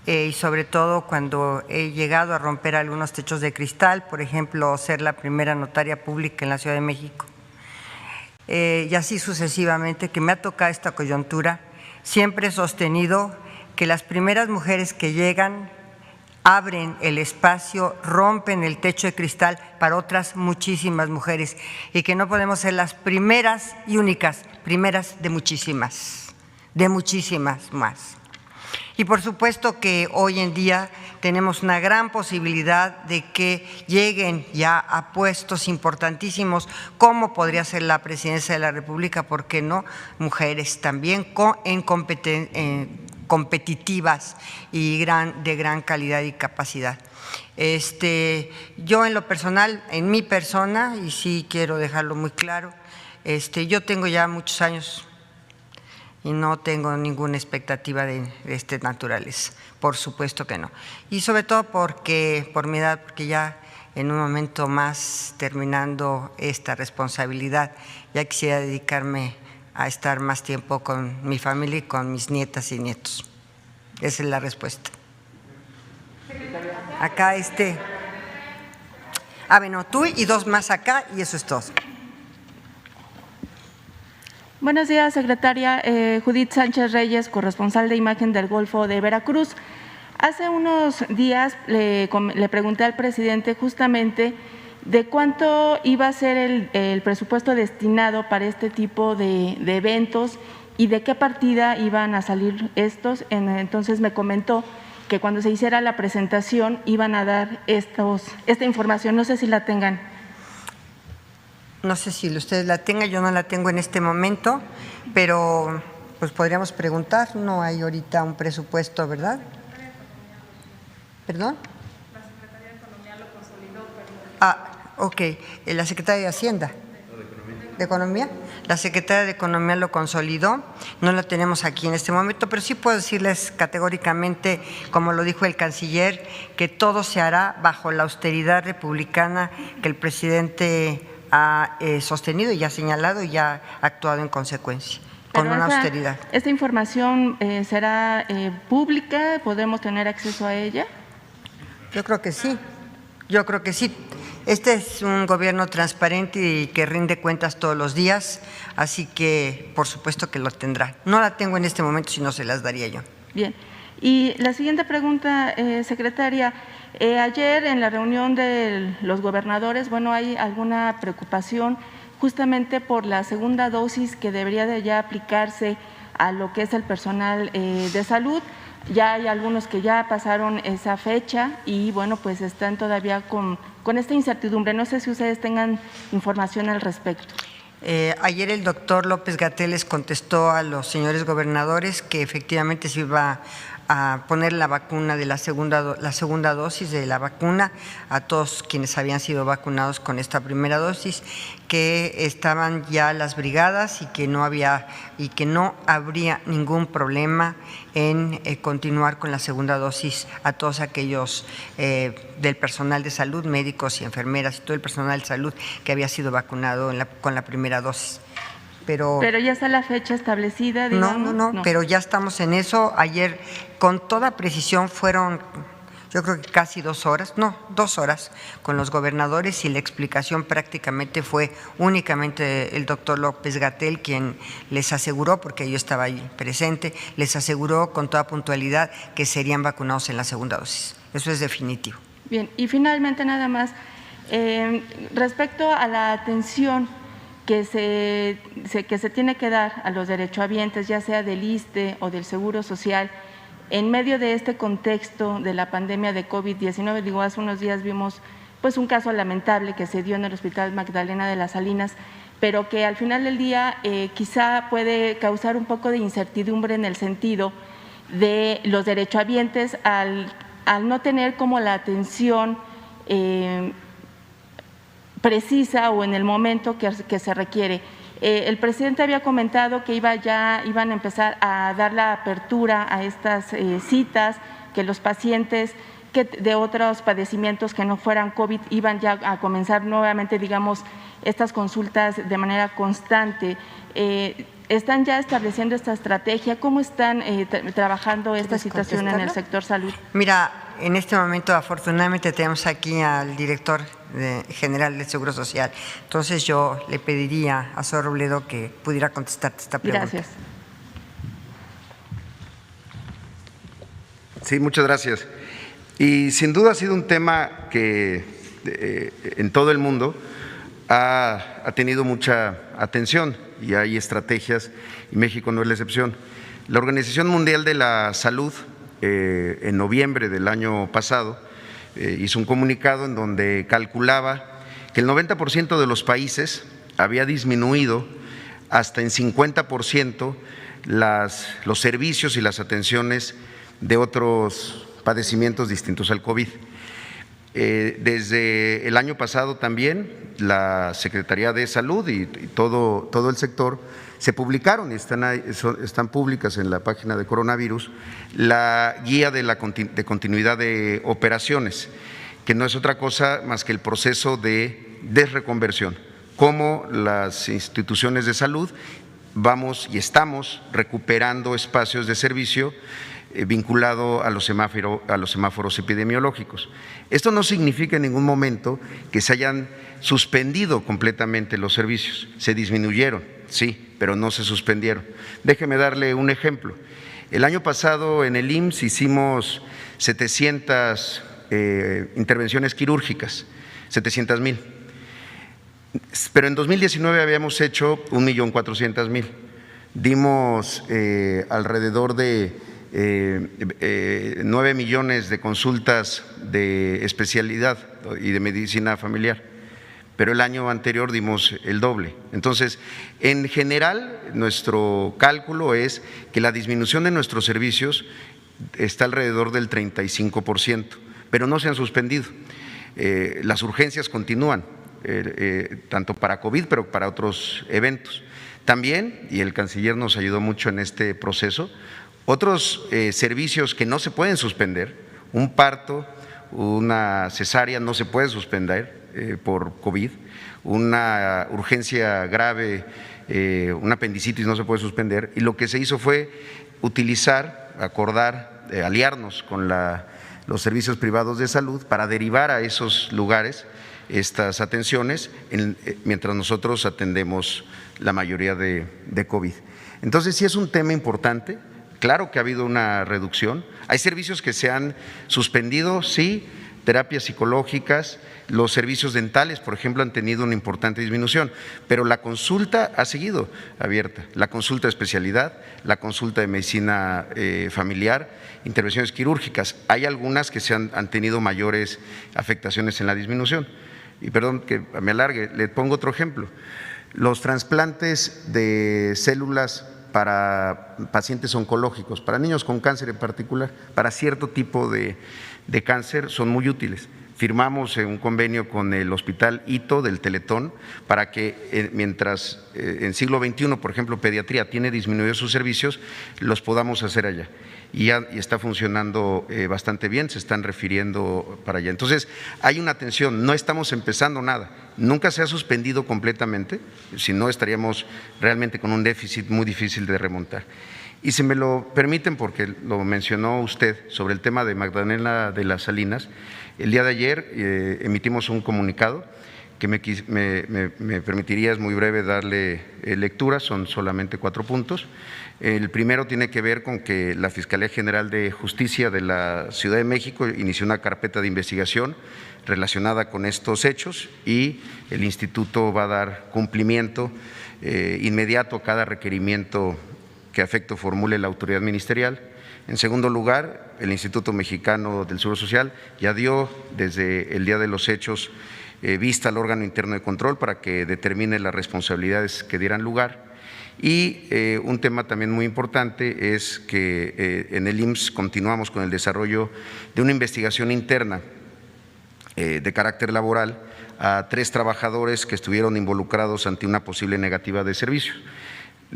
y sobre todo cuando he llegado a romper algunos techos de cristal, por ejemplo, ser la primera notaria pública en la Ciudad de México, y así sucesivamente, que me ha tocado esta coyuntura, siempre he sostenido que las primeras mujeres que llegan abren el espacio, rompen el techo de cristal para otras muchísimas mujeres, y que no podemos ser las primeras y únicas, primeras de muchísimas más. Y por supuesto que hoy en día tenemos una gran posibilidad de que lleguen ya a puestos importantísimos, como podría ser la presidencia de la República, ¿por qué no? Mujeres también competitivas y de gran calidad y capacidad. Yo en lo personal, en mi persona, y sí quiero dejarlo muy claro, yo tengo ya muchos años y no tengo ninguna expectativa de naturaleza, por supuesto que no. Y sobre todo porque, por mi edad, porque ya en un momento más, terminando esta responsabilidad, ya quisiera dedicarme a estar más tiempo con mi familia y con mis nietas y nietos. Esa es la respuesta. Acá bueno, tú y 2 más acá, y eso es todo. Buenos días, secretaria. Judith Sánchez Reyes, corresponsal de Imagen del Golfo de Veracruz. Hace unos días le pregunté al presidente justamente de cuánto iba a ser el presupuesto destinado para este tipo de eventos y de qué partida iban a salir estos. Entonces me comentó que cuando se hiciera la presentación iban a dar esta información. No sé si la tengan. No sé si ustedes la tengan, yo no la tengo en este momento, pero pues podríamos preguntar. No hay ahorita un presupuesto, ¿verdad? ¿Perdón? La Secretaría de Economía lo consolidó, pero… Ok. La Secretaría de Hacienda. ¿De Economía? La Secretaría de Economía lo consolidó, no lo tenemos aquí en este momento, pero sí puedo decirles categóricamente, como lo dijo el canciller, que todo se hará bajo la austeridad republicana que el presidente ha sostenido y ha señalado y ha actuado en consecuencia, con una austeridad. ¿Esta información será pública? ¿Podemos tener acceso a ella? Yo creo que sí, Este es un gobierno transparente y que rinde cuentas todos los días, así que por supuesto que lo tendrá. No la tengo en este momento, si no se las daría yo. Bien. Y la siguiente pregunta, secretaria. Ayer en la reunión de los gobernadores, bueno, hay alguna preocupación justamente por la segunda dosis que debería de ya aplicarse a lo que es el personal de salud. Ya hay algunos que ya pasaron esa fecha y bueno, pues están todavía con esta incertidumbre. No sé si ustedes tengan información al respecto. Ayer el doctor López-Gatell les contestó a los señores gobernadores que efectivamente se iba a poner la vacuna de la segunda dosis de la vacuna a todos quienes habían sido vacunados con esta primera dosis, que estaban ya las brigadas y que no habría ningún problema en continuar con la segunda dosis a todos aquellos del personal de salud, médicos y enfermeras y todo el personal de salud que había sido vacunado con la primera dosis. Pero ya está la fecha establecida, digamos. No, pero ya estamos en eso. Ayer, con toda precisión, fueron, yo creo que casi 2 horas con los gobernadores, y la explicación prácticamente fue únicamente el doctor López-Gatell quien les aseguró, porque yo estaba ahí presente, les aseguró con toda puntualidad que serían vacunados en la segunda dosis. Eso es definitivo. Bien, y finalmente nada más, respecto a la atención que se tiene que dar a los derechohabientes, ya sea del ISSSTE o del Seguro Social, en medio de este contexto de la pandemia de COVID-19. Digo, hace unos días vimos pues un caso lamentable que se dio en el Hospital Magdalena de las Salinas, pero que al final del día quizá puede causar un poco de incertidumbre en el sentido de los derechohabientes al no tener como la atención precisa o en el momento que se requiere. El presidente había comentado que iban a empezar a dar la apertura a estas citas, que los pacientes de otros padecimientos que no fueran COVID iban ya a comenzar nuevamente, digamos, estas consultas de manera constante. ¿Están ya estableciendo esta estrategia? ¿Cómo están trabajando esta situación en el sector salud? Mira, en este momento afortunadamente tenemos aquí al director general del Seguro Social. Entonces yo le pediría a Zoe Robledo que pudiera contestarte esta pregunta. Gracias. Sí, muchas gracias. Y sin duda ha sido un tema que en todo el mundo ha tenido mucha atención y hay estrategias, y México no es la excepción. La Organización Mundial de la Salud, en noviembre del año pasado, hizo un comunicado en donde calculaba que el 90% de los países había disminuido hasta en 50% los servicios y las atenciones de otros padecimientos distintos al COVID. Desde el año pasado también la Secretaría de Salud y todo el sector se publicaron y están públicas en la página de coronavirus la guía de continuidad de operaciones, que no es otra cosa más que el proceso de desreconversión, cómo las instituciones de salud vamos y estamos recuperando espacios de servicio vinculado a los semáforos epidemiológicos. Esto no significa en ningún momento que se hayan suspendido completamente los servicios, se disminuyeron, sí, pero no se suspendieron. Déjeme darle un ejemplo. El año pasado en el IMSS hicimos 700 intervenciones quirúrgicas, 700,000, pero en 2019 habíamos hecho 1,400,000. Dimos alrededor de 9 millones de consultas de especialidad y de medicina familiar, pero el año anterior dimos el doble. Entonces, en general, nuestro cálculo es que la disminución de nuestros servicios está alrededor del 35%, pero no se han suspendido. Las urgencias continúan, tanto para COVID, pero para otros eventos. También, y el canciller nos ayudó mucho en este proceso, otros servicios que no se pueden suspender, un parto, una cesárea no se puede suspender por COVID, una urgencia grave, una apendicitis no se puede suspender, y lo que se hizo fue acordar, aliarnos con los servicios privados de salud para derivar a esos lugares estas atenciones mientras nosotros atendemos la mayoría de COVID. Entonces sí es un tema importante. Claro que ha habido una reducción. Hay servicios que se han suspendido, sí, terapias psicológicas, los servicios dentales, por ejemplo, han tenido una importante disminución, pero la consulta ha seguido abierta, la consulta de especialidad, la consulta de medicina familiar, intervenciones quirúrgicas. Hay algunas que han tenido mayores afectaciones en la disminución. Y perdón que me alargue, le pongo otro ejemplo. Los trasplantes de células para pacientes oncológicos, para niños con cáncer en particular, para cierto tipo de cáncer son muy útiles. Firmamos un convenio con el Hospital Ito del Teletón para que mientras en siglo XXI, por ejemplo, pediatría tiene disminuido sus servicios, los podamos hacer allá. Y está funcionando bastante bien, se están refiriendo para allá. Entonces, hay una atención, no estamos empezando nada, nunca se ha suspendido completamente, si no estaríamos realmente con un déficit muy difícil de remontar. Y si me lo permiten, porque lo mencionó usted sobre el tema de Magdalena de las Salinas, el día de ayer emitimos un comunicado que me permitiría, es muy breve, darle lectura, son solamente 4 puntos. El primero tiene que ver con que la Fiscalía General de Justicia de la Ciudad de México inició una carpeta de investigación relacionada con estos hechos y el Instituto va a dar cumplimiento inmediato a cada requerimiento que a efecto formule la autoridad ministerial. En segundo lugar, el Instituto Mexicano del Seguro Social ya dio desde el día de los hechos vista al órgano interno de control para que determine las responsabilidades que dieran lugar. Y un tema también muy importante es que en el IMSS continuamos con el desarrollo de una investigación interna de carácter laboral a 3 trabajadores que estuvieron involucrados ante una posible negativa de servicio.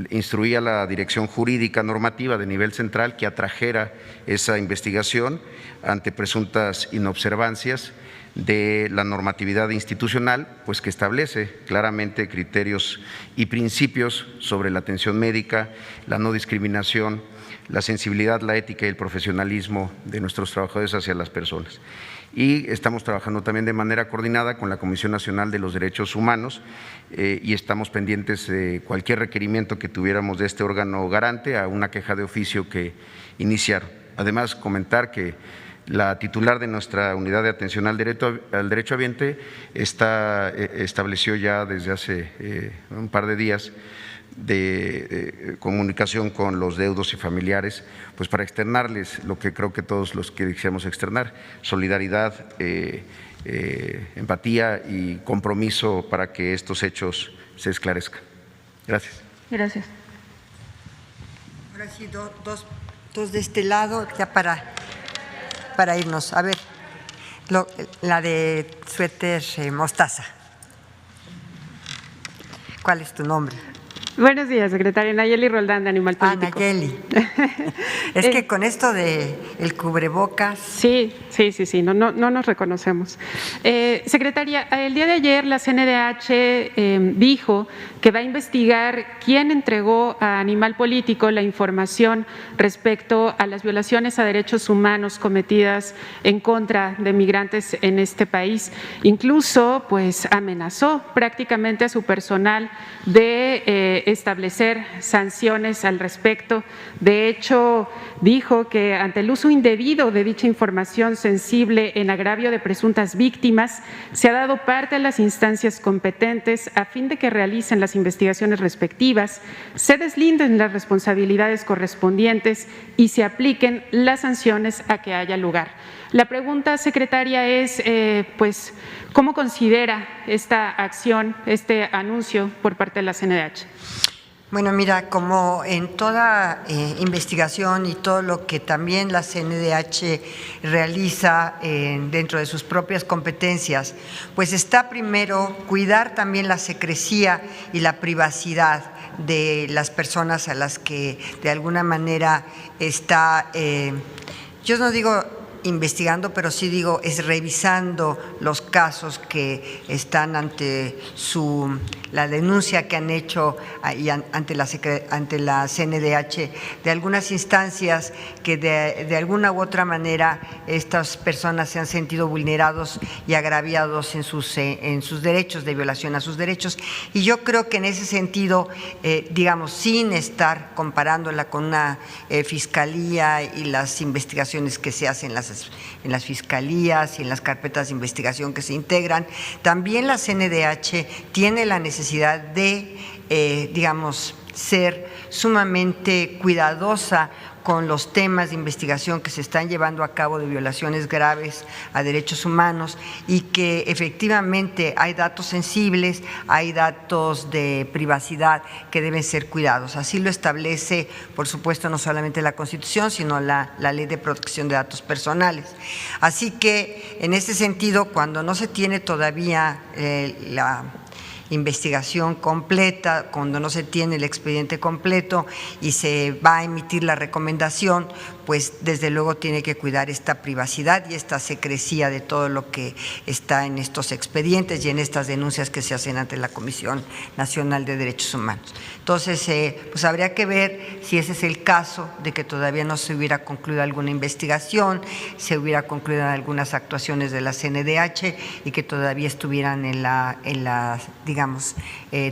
Instruía a la Dirección Jurídica Normativa de nivel central que atrajera esa investigación ante presuntas inobservancias de la normatividad institucional, pues que establece claramente criterios y principios sobre la atención médica, la no discriminación, la sensibilidad, la ética y el profesionalismo de nuestros trabajadores hacia las personas. Y estamos trabajando también de manera coordinada con la Comisión Nacional de los Derechos Humanos y estamos pendientes de cualquier requerimiento que tuviéramos de este órgano garante a una queja de oficio que iniciaron. Además, comentar que la titular de nuestra unidad de atención al derecho habiente estableció ya desde hace un par de días de comunicación con los deudos y familiares, pues para externarles lo que creo que todos los que quisiéramos externar, solidaridad, empatía y compromiso para que estos hechos se esclarezcan. Gracias. Gracias. Ahora sí, dos de este lado, ya para irnos. A ver, la de suéter mostaza. ¿Cuál es tu nombre? Buenos días, secretaria. Nayeli Roldán, de Animal Político. Nayeli. Es que con esto de el cubrebocas… Sí, no nos reconocemos. Secretaria, el día de ayer la CNDH dijo que va a investigar quién entregó a Animal Político la información respecto a las violaciones a derechos humanos cometidas en contra de migrantes en este país. Incluso, pues, amenazó prácticamente a su personal de establecer sanciones al respecto. De hecho, dijo que ante el uso indebido de dicha información sensible en agravio de presuntas víctimas, se ha dado parte a las instancias competentes a fin de que realicen las investigaciones respectivas, se deslinden las responsabilidades correspondientes y se apliquen las sanciones a que haya lugar. La pregunta, secretaria, es, pues, ¿cómo considera esta acción, este anuncio por parte de la CNDH? Bueno, mira, como en toda investigación y todo lo que también la CNDH realiza dentro de sus propias competencias, pues está primero cuidar también la secrecía y la privacidad de las personas a las que de alguna manera está, yo no digo investigando, pero sí digo, es revisando los casos que están ante la denuncia que han hecho ante la CNDH de algunas instancias que de alguna u otra manera estas personas se han sentido vulnerados y agraviados en sus derechos, de violación a sus derechos. Y yo creo que en ese sentido, digamos, sin estar comparándola con una fiscalía y las investigaciones que se hacen en las fiscalías y en las carpetas de investigación que se integran, también la CNDH tiene la necesidad de, digamos, ser sumamente cuidadosa con los temas de investigación que se están llevando a cabo de violaciones graves a derechos humanos y que efectivamente hay datos sensibles, hay datos de privacidad que deben ser cuidados. Así lo establece, por supuesto, no solamente la Constitución, sino la Ley de Protección de Datos Personales. Así que, en este sentido, cuando no se tiene todavía la investigación completa, cuando no se tiene el expediente completo y se va a emitir la recomendación, pues desde luego tiene que cuidar esta privacidad y esta secrecía de todo lo que está en estos expedientes y en estas denuncias que se hacen ante la Comisión Nacional de Derechos Humanos. Entonces, pues habría que ver si ese es el caso de que todavía no se hubiera concluido alguna investigación, se hubiera concluido algunas actuaciones de la CNDH y que todavía estuvieran digamos,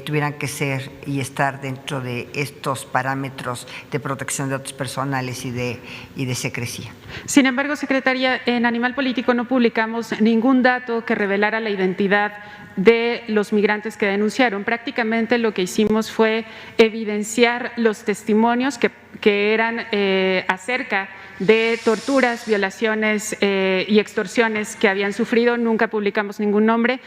tuvieran que ser y estar dentro de estos parámetros de protección de datos personales y de secrecía. Sin embargo, secretaria, en Animal Político no publicamos ningún dato que revelara la identidad de los migrantes que denunciaron. Prácticamente lo que hicimos fue evidenciar los testimonios que eran acerca de torturas, violaciones y extorsiones que habían sufrido. Nunca publicamos ningún nombre.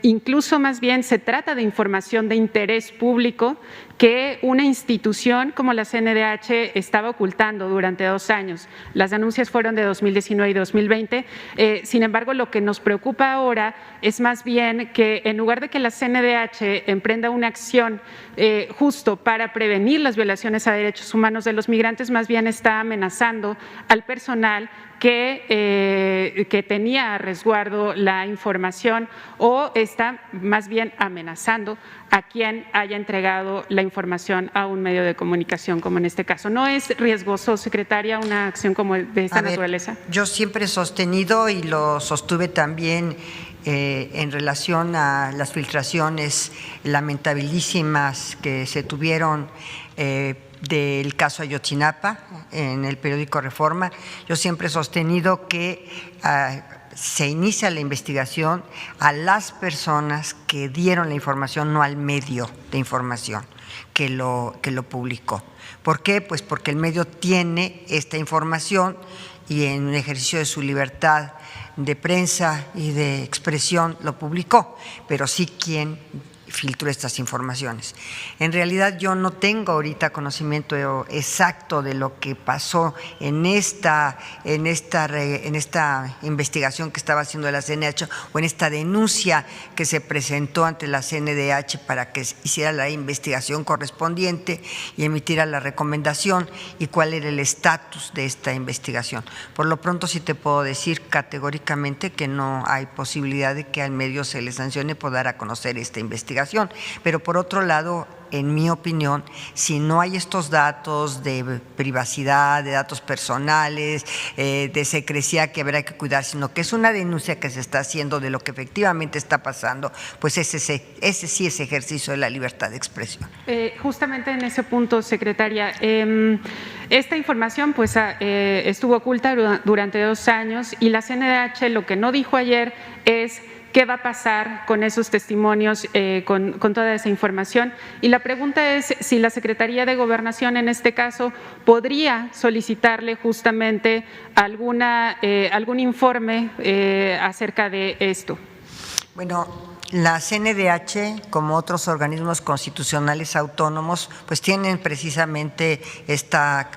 Incluso más bien se trata de información de interés público que una institución como la CNDH estaba ocultando durante 2 años. Las denuncias fueron de 2019 y 2020. Sin embargo, lo que nos preocupa ahora es más bien que en lugar de que la CNDH emprenda una acción justo para prevenir las violaciones a derechos humanos de los migrantes, más bien está amenazando al personal que tenía a resguardo la información o está más bien amenazando a quien haya entregado la información a un medio de comunicación, como en este caso. ¿No es riesgoso, secretaria, una acción como de esta naturaleza? Yo siempre he sostenido y lo sostuve también en relación a las filtraciones lamentabilísimas que se tuvieron del caso Ayotzinapa en el periódico Reforma. Yo siempre he sostenido que se inicia la investigación a las personas que dieron la información, no al medio de información que lo publicó. ¿Por qué? Pues porque el medio tiene esta información y en un ejercicio de su libertad de prensa y de expresión lo publicó, pero sí quien filtró estas informaciones. En realidad yo no tengo ahorita conocimiento exacto de lo que pasó en esta investigación que estaba haciendo la CNDH o en esta denuncia que se presentó ante la CNDH para que hiciera la investigación correspondiente y emitiera la recomendación y cuál era el estatus de esta investigación. Por lo pronto sí te puedo decir categóricamente que no hay posibilidad de que al medio se le sancione por dar a conocer esta investigación. Pero por otro lado, en mi opinión, si no hay estos datos de privacidad, de datos personales, de secrecía que habrá que cuidar, sino que es una denuncia que se está haciendo de lo que efectivamente está pasando, pues ese sí es ejercicio de la libertad de expresión. Justamente en ese punto, secretaria, esta información pues estuvo oculta durante 2 años y la CNDH lo que no dijo ayer es qué va a pasar con esos testimonios, con toda esa información. Y la pregunta es si la Secretaría de Gobernación, en este caso, podría solicitarle justamente algún informe acerca de esto. Bueno, la CNDH, como otros organismos constitucionales autónomos, pues tienen precisamente esta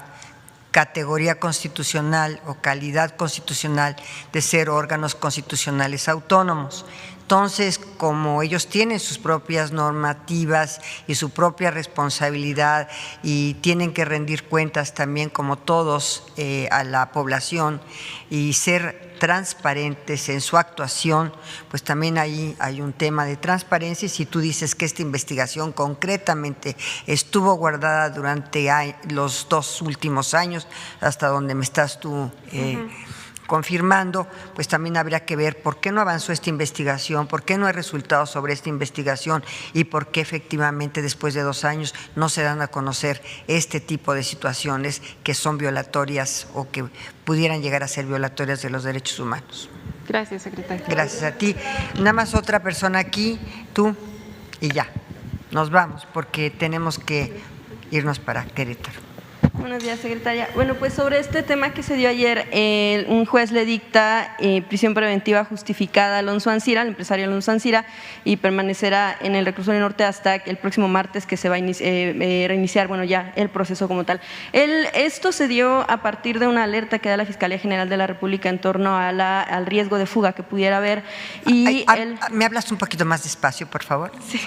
categoría constitucional o calidad constitucional de ser órganos constitucionales autónomos. Entonces, como ellos tienen sus propias normativas y su propia responsabilidad y tienen que rendir cuentas también como todos a la población y ser transparentes en su actuación, pues también ahí hay un tema de transparencia. Y si tú dices que esta investigación concretamente estuvo guardada durante los 2 últimos años, hasta donde me estás tú confirmando, pues también habría que ver por qué no avanzó esta investigación, por qué no hay resultados sobre esta investigación y por qué efectivamente después de 2 años no se dan a conocer este tipo de situaciones que son violatorias o que pudieran llegar a ser violatorias de los derechos humanos. Gracias, secretaria. Gracias a ti. Nada más otra persona aquí, tú y ya. Nos vamos porque tenemos que irnos para Querétaro. Buenos días, secretaria. Bueno, pues sobre este tema que se dio ayer, un juez le dicta prisión preventiva justificada a Alonso Ancira, al empresario Alonso Ancira, y permanecerá en el reclusorio norte hasta el próximo martes, que se va a reiniciar, bueno, ya el proceso como tal. Esto se dio a partir de una alerta que da la Fiscalía General de la República en torno a al riesgo de fuga que pudiera haber. Y ¿Me hablas un poquito más despacio, por favor? Sí.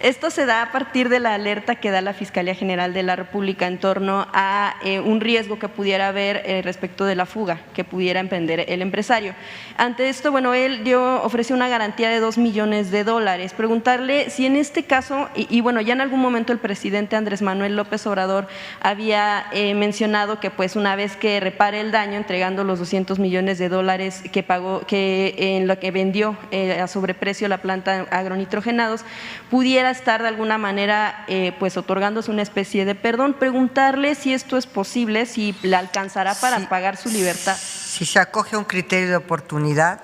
Esto se da a partir de la alerta que da la Fiscalía General de la República en torno a un riesgo que pudiera haber respecto de la fuga que pudiera emprender el empresario. Ante esto, bueno, él ofreció una garantía de $2 millones. Preguntarle si en este caso, y bueno, ya en algún momento el presidente Andrés Manuel López Obrador había mencionado que pues una vez que repare el daño, entregando los $200 millones que pagó, que en lo que vendió a sobreprecio la planta agronitrogenados, pudiera estar de alguna manera pues otorgándose una especie de perdón. Preguntarle si esto es posible, si le alcanzará para pagar su libertad. Si se acoge a un criterio de oportunidad,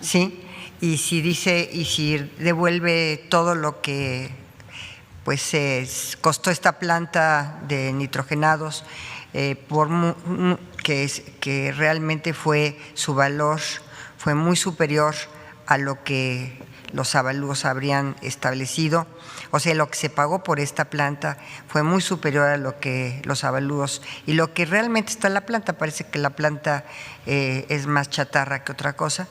sí, y si dice y si devuelve todo lo que pues costó esta planta de nitrogenados, que realmente su valor fue muy superior a lo que los avalúos habrían establecido, o sea, lo que se pagó por esta planta fue muy superior a lo que los avalúos y lo que realmente está en la planta. Parece que la planta es más chatarra que otra cosa.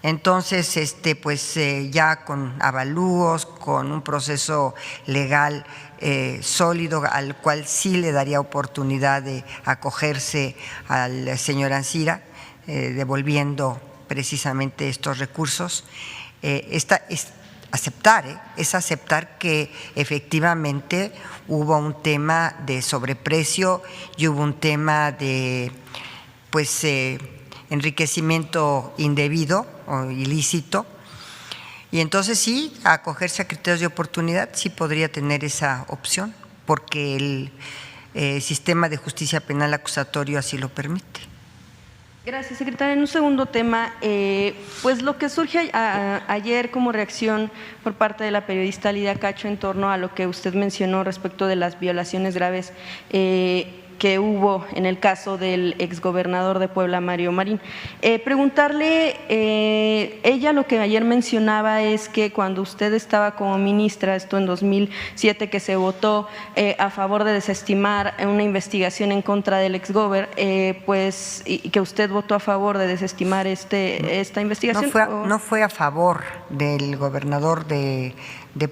Entonces, pues ya con avalúos, con un proceso legal sólido al cual sí le daría oportunidad de acogerse al señor Ancira, devolviendo precisamente estos recursos. Es aceptar que efectivamente hubo un tema de sobreprecio y hubo un tema de pues enriquecimiento indebido o ilícito, y entonces sí, acogerse a criterios de oportunidad sí podría tener esa opción, porque el sistema de justicia penal acusatorio así lo permite. Gracias, secretaria. En un segundo tema, pues lo que surge ayer como reacción por parte de la periodista Lidia Cacho en torno a lo que usted mencionó respecto de las violaciones graves que hubo en el caso del exgobernador de Puebla, Mario Marín. Preguntarle, ella lo que ayer mencionaba es que cuando usted estaba como ministra, esto en 2007, que se votó a favor de desestimar una investigación en contra del exgober, pues, y que usted votó a favor de desestimar esta investigación. No fue a favor del gobernador de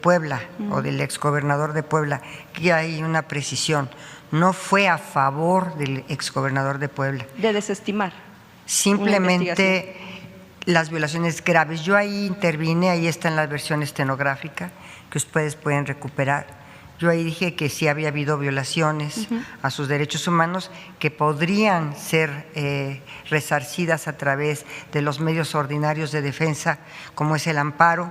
Puebla o del exgobernador de Puebla, que hay una precisión. No fue a favor del exgobernador de Puebla. De desestimar. Simplemente las violaciones graves. Yo ahí intervine, ahí está en la versión estenográfica que ustedes pueden recuperar. Yo ahí dije que sí había habido violaciones a sus derechos humanos que podrían ser resarcidas a través de los medios ordinarios de defensa, como es el amparo,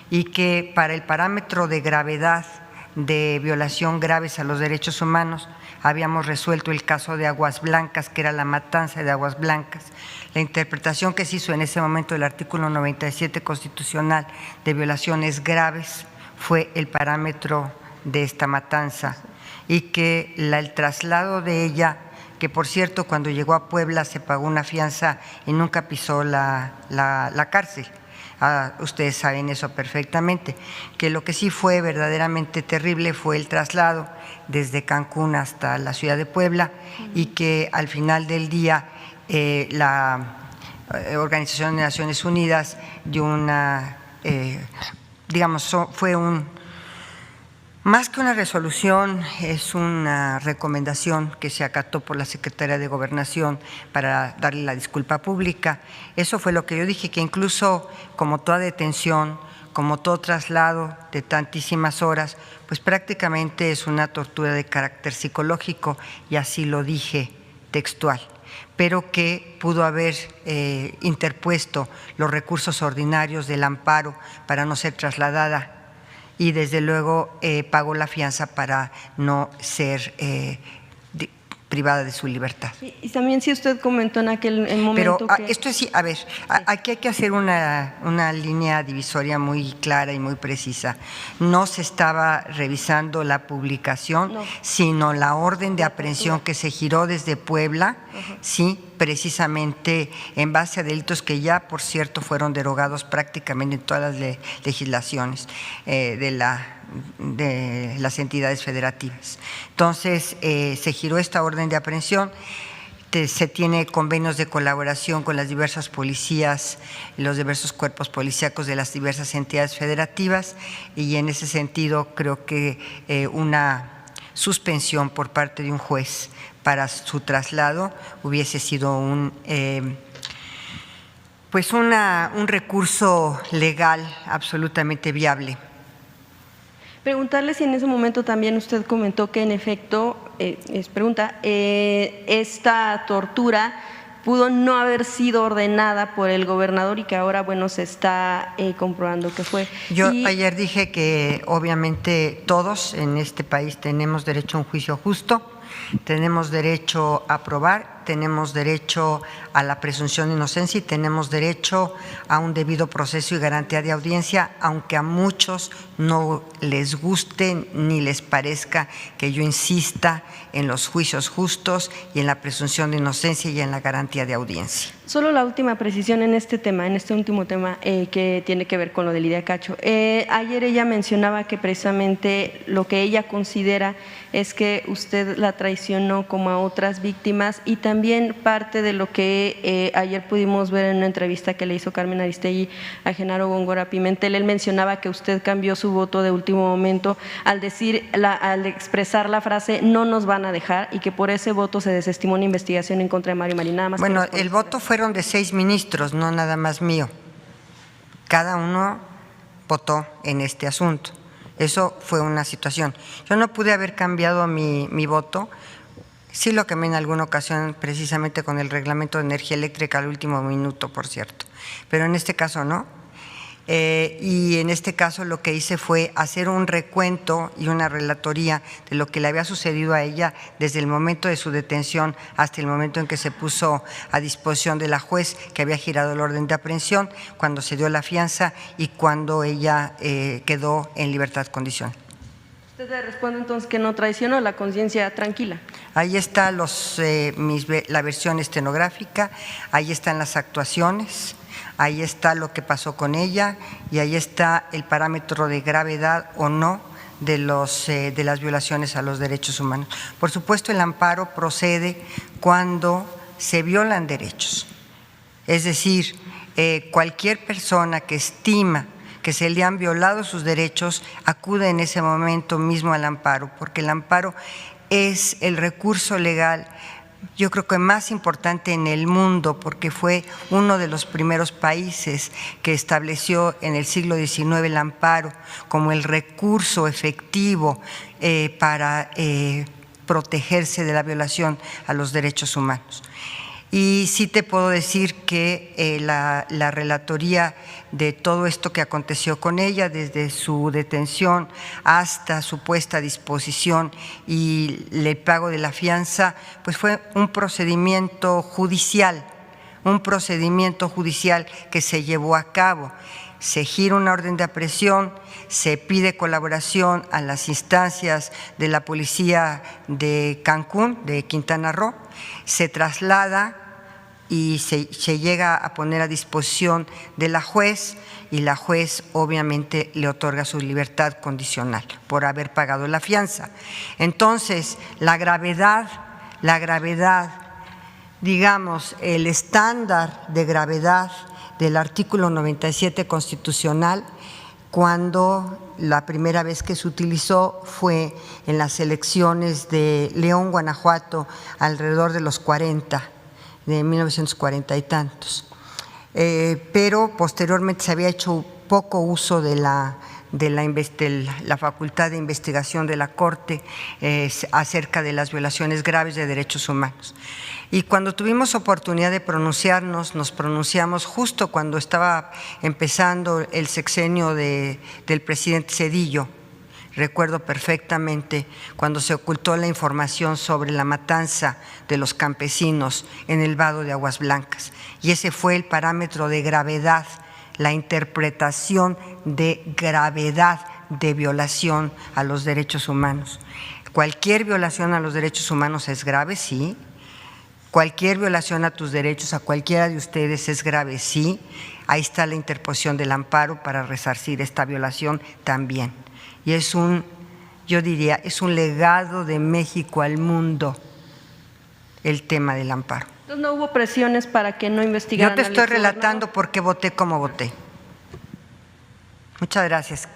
y que para el parámetro de gravedad de violación graves a los derechos humanos habíamos resuelto el caso de Aguas Blancas, que era la matanza de Aguas Blancas. La interpretación que se hizo en ese momento del artículo 97 constitucional de violaciones graves fue el parámetro de esta matanza, y que el traslado de ella, que por cierto cuando llegó a Puebla se pagó una fianza y nunca pisó la cárcel. Ustedes saben eso perfectamente, que lo que sí fue verdaderamente terrible fue el traslado desde Cancún hasta la ciudad de Puebla, y que al final del día la Organización de Naciones Unidas dio una, fue más que una resolución, es una recomendación que se acató por la Secretaría de Gobernación para darle la disculpa pública. Eso fue lo que yo dije, que incluso como toda detención, como todo traslado de tantísimas horas, pues prácticamente es una tortura de carácter psicológico, y así lo dije textual, pero que pudo haber interpuesto los recursos ordinarios del amparo para no ser trasladada, y desde luego pagó la fianza para no ser privada de su libertad. Y también si usted comentó en aquel momento Pero esto es, a ver, aquí hay que hacer una línea divisoria muy clara y muy precisa. No se estaba revisando la publicación, sino la orden de aprehensión que se giró desde Puebla, sí, precisamente en base a delitos que ya, por cierto, fueron derogados prácticamente en todas las legislaciones de las entidades federativas. Entonces, se giró esta orden de aprehensión, se tiene convenios de colaboración con las diversas policías, los diversos cuerpos policíacos de las diversas entidades federativas, y en ese sentido creo que una suspensión por parte de un juez para su traslado hubiese sido un recurso legal absolutamente viable. Preguntarle si en ese momento también usted comentó que en efecto, esta tortura pudo no haber sido ordenada por el gobernador y que ahora, bueno, se está comprobando que fue. Yo ayer dije que obviamente todos en este país tenemos derecho a un juicio justo, tenemos derecho a probar, tenemos derecho a la presunción de inocencia y tenemos derecho a un debido proceso y garantía de audiencia, aunque a muchos no les guste ni les parezca que yo insista en los juicios justos y en la presunción de inocencia y en la garantía de audiencia. Solo la última precisión en este tema, en este último tema que tiene que ver con lo de Lidia Cacho. Ayer ella mencionaba que precisamente lo que ella considera es que usted la traicionó como a otras víctimas, y también parte de lo que ayer pudimos ver en una entrevista que le hizo Carmen Aristegui a Genaro Góngora Pimentel. Él mencionaba que usted cambió su voto de último momento al expresar la frase "no nos van a dejar", y que por ese voto se desestimó una investigación en contra de Mario Marín. Nada más. Bueno, el voto fueron de 6 ministros, no nada más mío. Cada uno votó en este asunto. Eso fue una situación. Yo no pude haber cambiado mi voto. Sí lo cambié en alguna ocasión, precisamente con el reglamento de energía eléctrica al último minuto, por cierto. Pero en este caso no. Y en este caso lo que hice fue hacer un recuento y una relatoría de lo que le había sucedido a ella desde el momento de su detención hasta el momento en que se puso a disposición de la juez que había girado el orden de aprehensión, cuando se dio la fianza y cuando ella quedó en libertad condicional. ¿Usted le responde entonces que no traicionó, la conciencia tranquila? Ahí está la versión estenográfica, ahí están las actuaciones, ahí está lo que pasó con ella y ahí está el parámetro de gravedad o no de las violaciones a los derechos humanos. Por supuesto, el amparo procede cuando se violan derechos. Es decir, cualquier persona que estima que se le han violado sus derechos acude en ese momento mismo al amparo, porque el amparo es el recurso legal, yo creo que más importante en el mundo, porque fue uno de los primeros países que estableció en el siglo XIX el amparo como el recurso efectivo para protegerse de la violación a los derechos humanos. Y sí te puedo decir que la relatoría de todo esto que aconteció con ella, desde su detención hasta su puesta a disposición y el pago de la fianza, pues fue un procedimiento judicial que se llevó a cabo. Se gira una orden de aprehensión, se pide colaboración a las instancias de la policía de Cancún, de Quintana Roo, se traslada y se llega a poner a disposición de la juez, y la juez obviamente le otorga su libertad condicional por haber pagado la fianza. Entonces, la gravedad, digamos, el estándar de gravedad del artículo 97 constitucional, cuando la primera vez que se utilizó fue en las elecciones de León, Guanajuato, alrededor de los 40, de 1940 y tantos. Pero posteriormente se había hecho poco uso de la facultad de investigación de la Corte acerca de las violaciones graves de derechos humanos. Y cuando tuvimos oportunidad de pronunciarnos, nos pronunciamos justo cuando estaba empezando el sexenio del presidente Zedillo, Recuerdo perfectamente cuando se ocultó la información sobre la matanza de los campesinos en el vado de Aguas Blancas. Y ese fue el parámetro de gravedad, la interpretación de gravedad de violación a los derechos humanos. Cualquier violación a los derechos humanos es grave, sí. Cualquier violación a tus derechos, a cualquiera de ustedes, es grave, sí. Ahí está la interposición del amparo para resarcir esta violación también. Y es yo diría, es un legado de México al mundo el tema del amparo. Entonces, ¿no hubo presiones para que no investigaran? Yo te estoy relatando por qué voté como voté. Muchas gracias.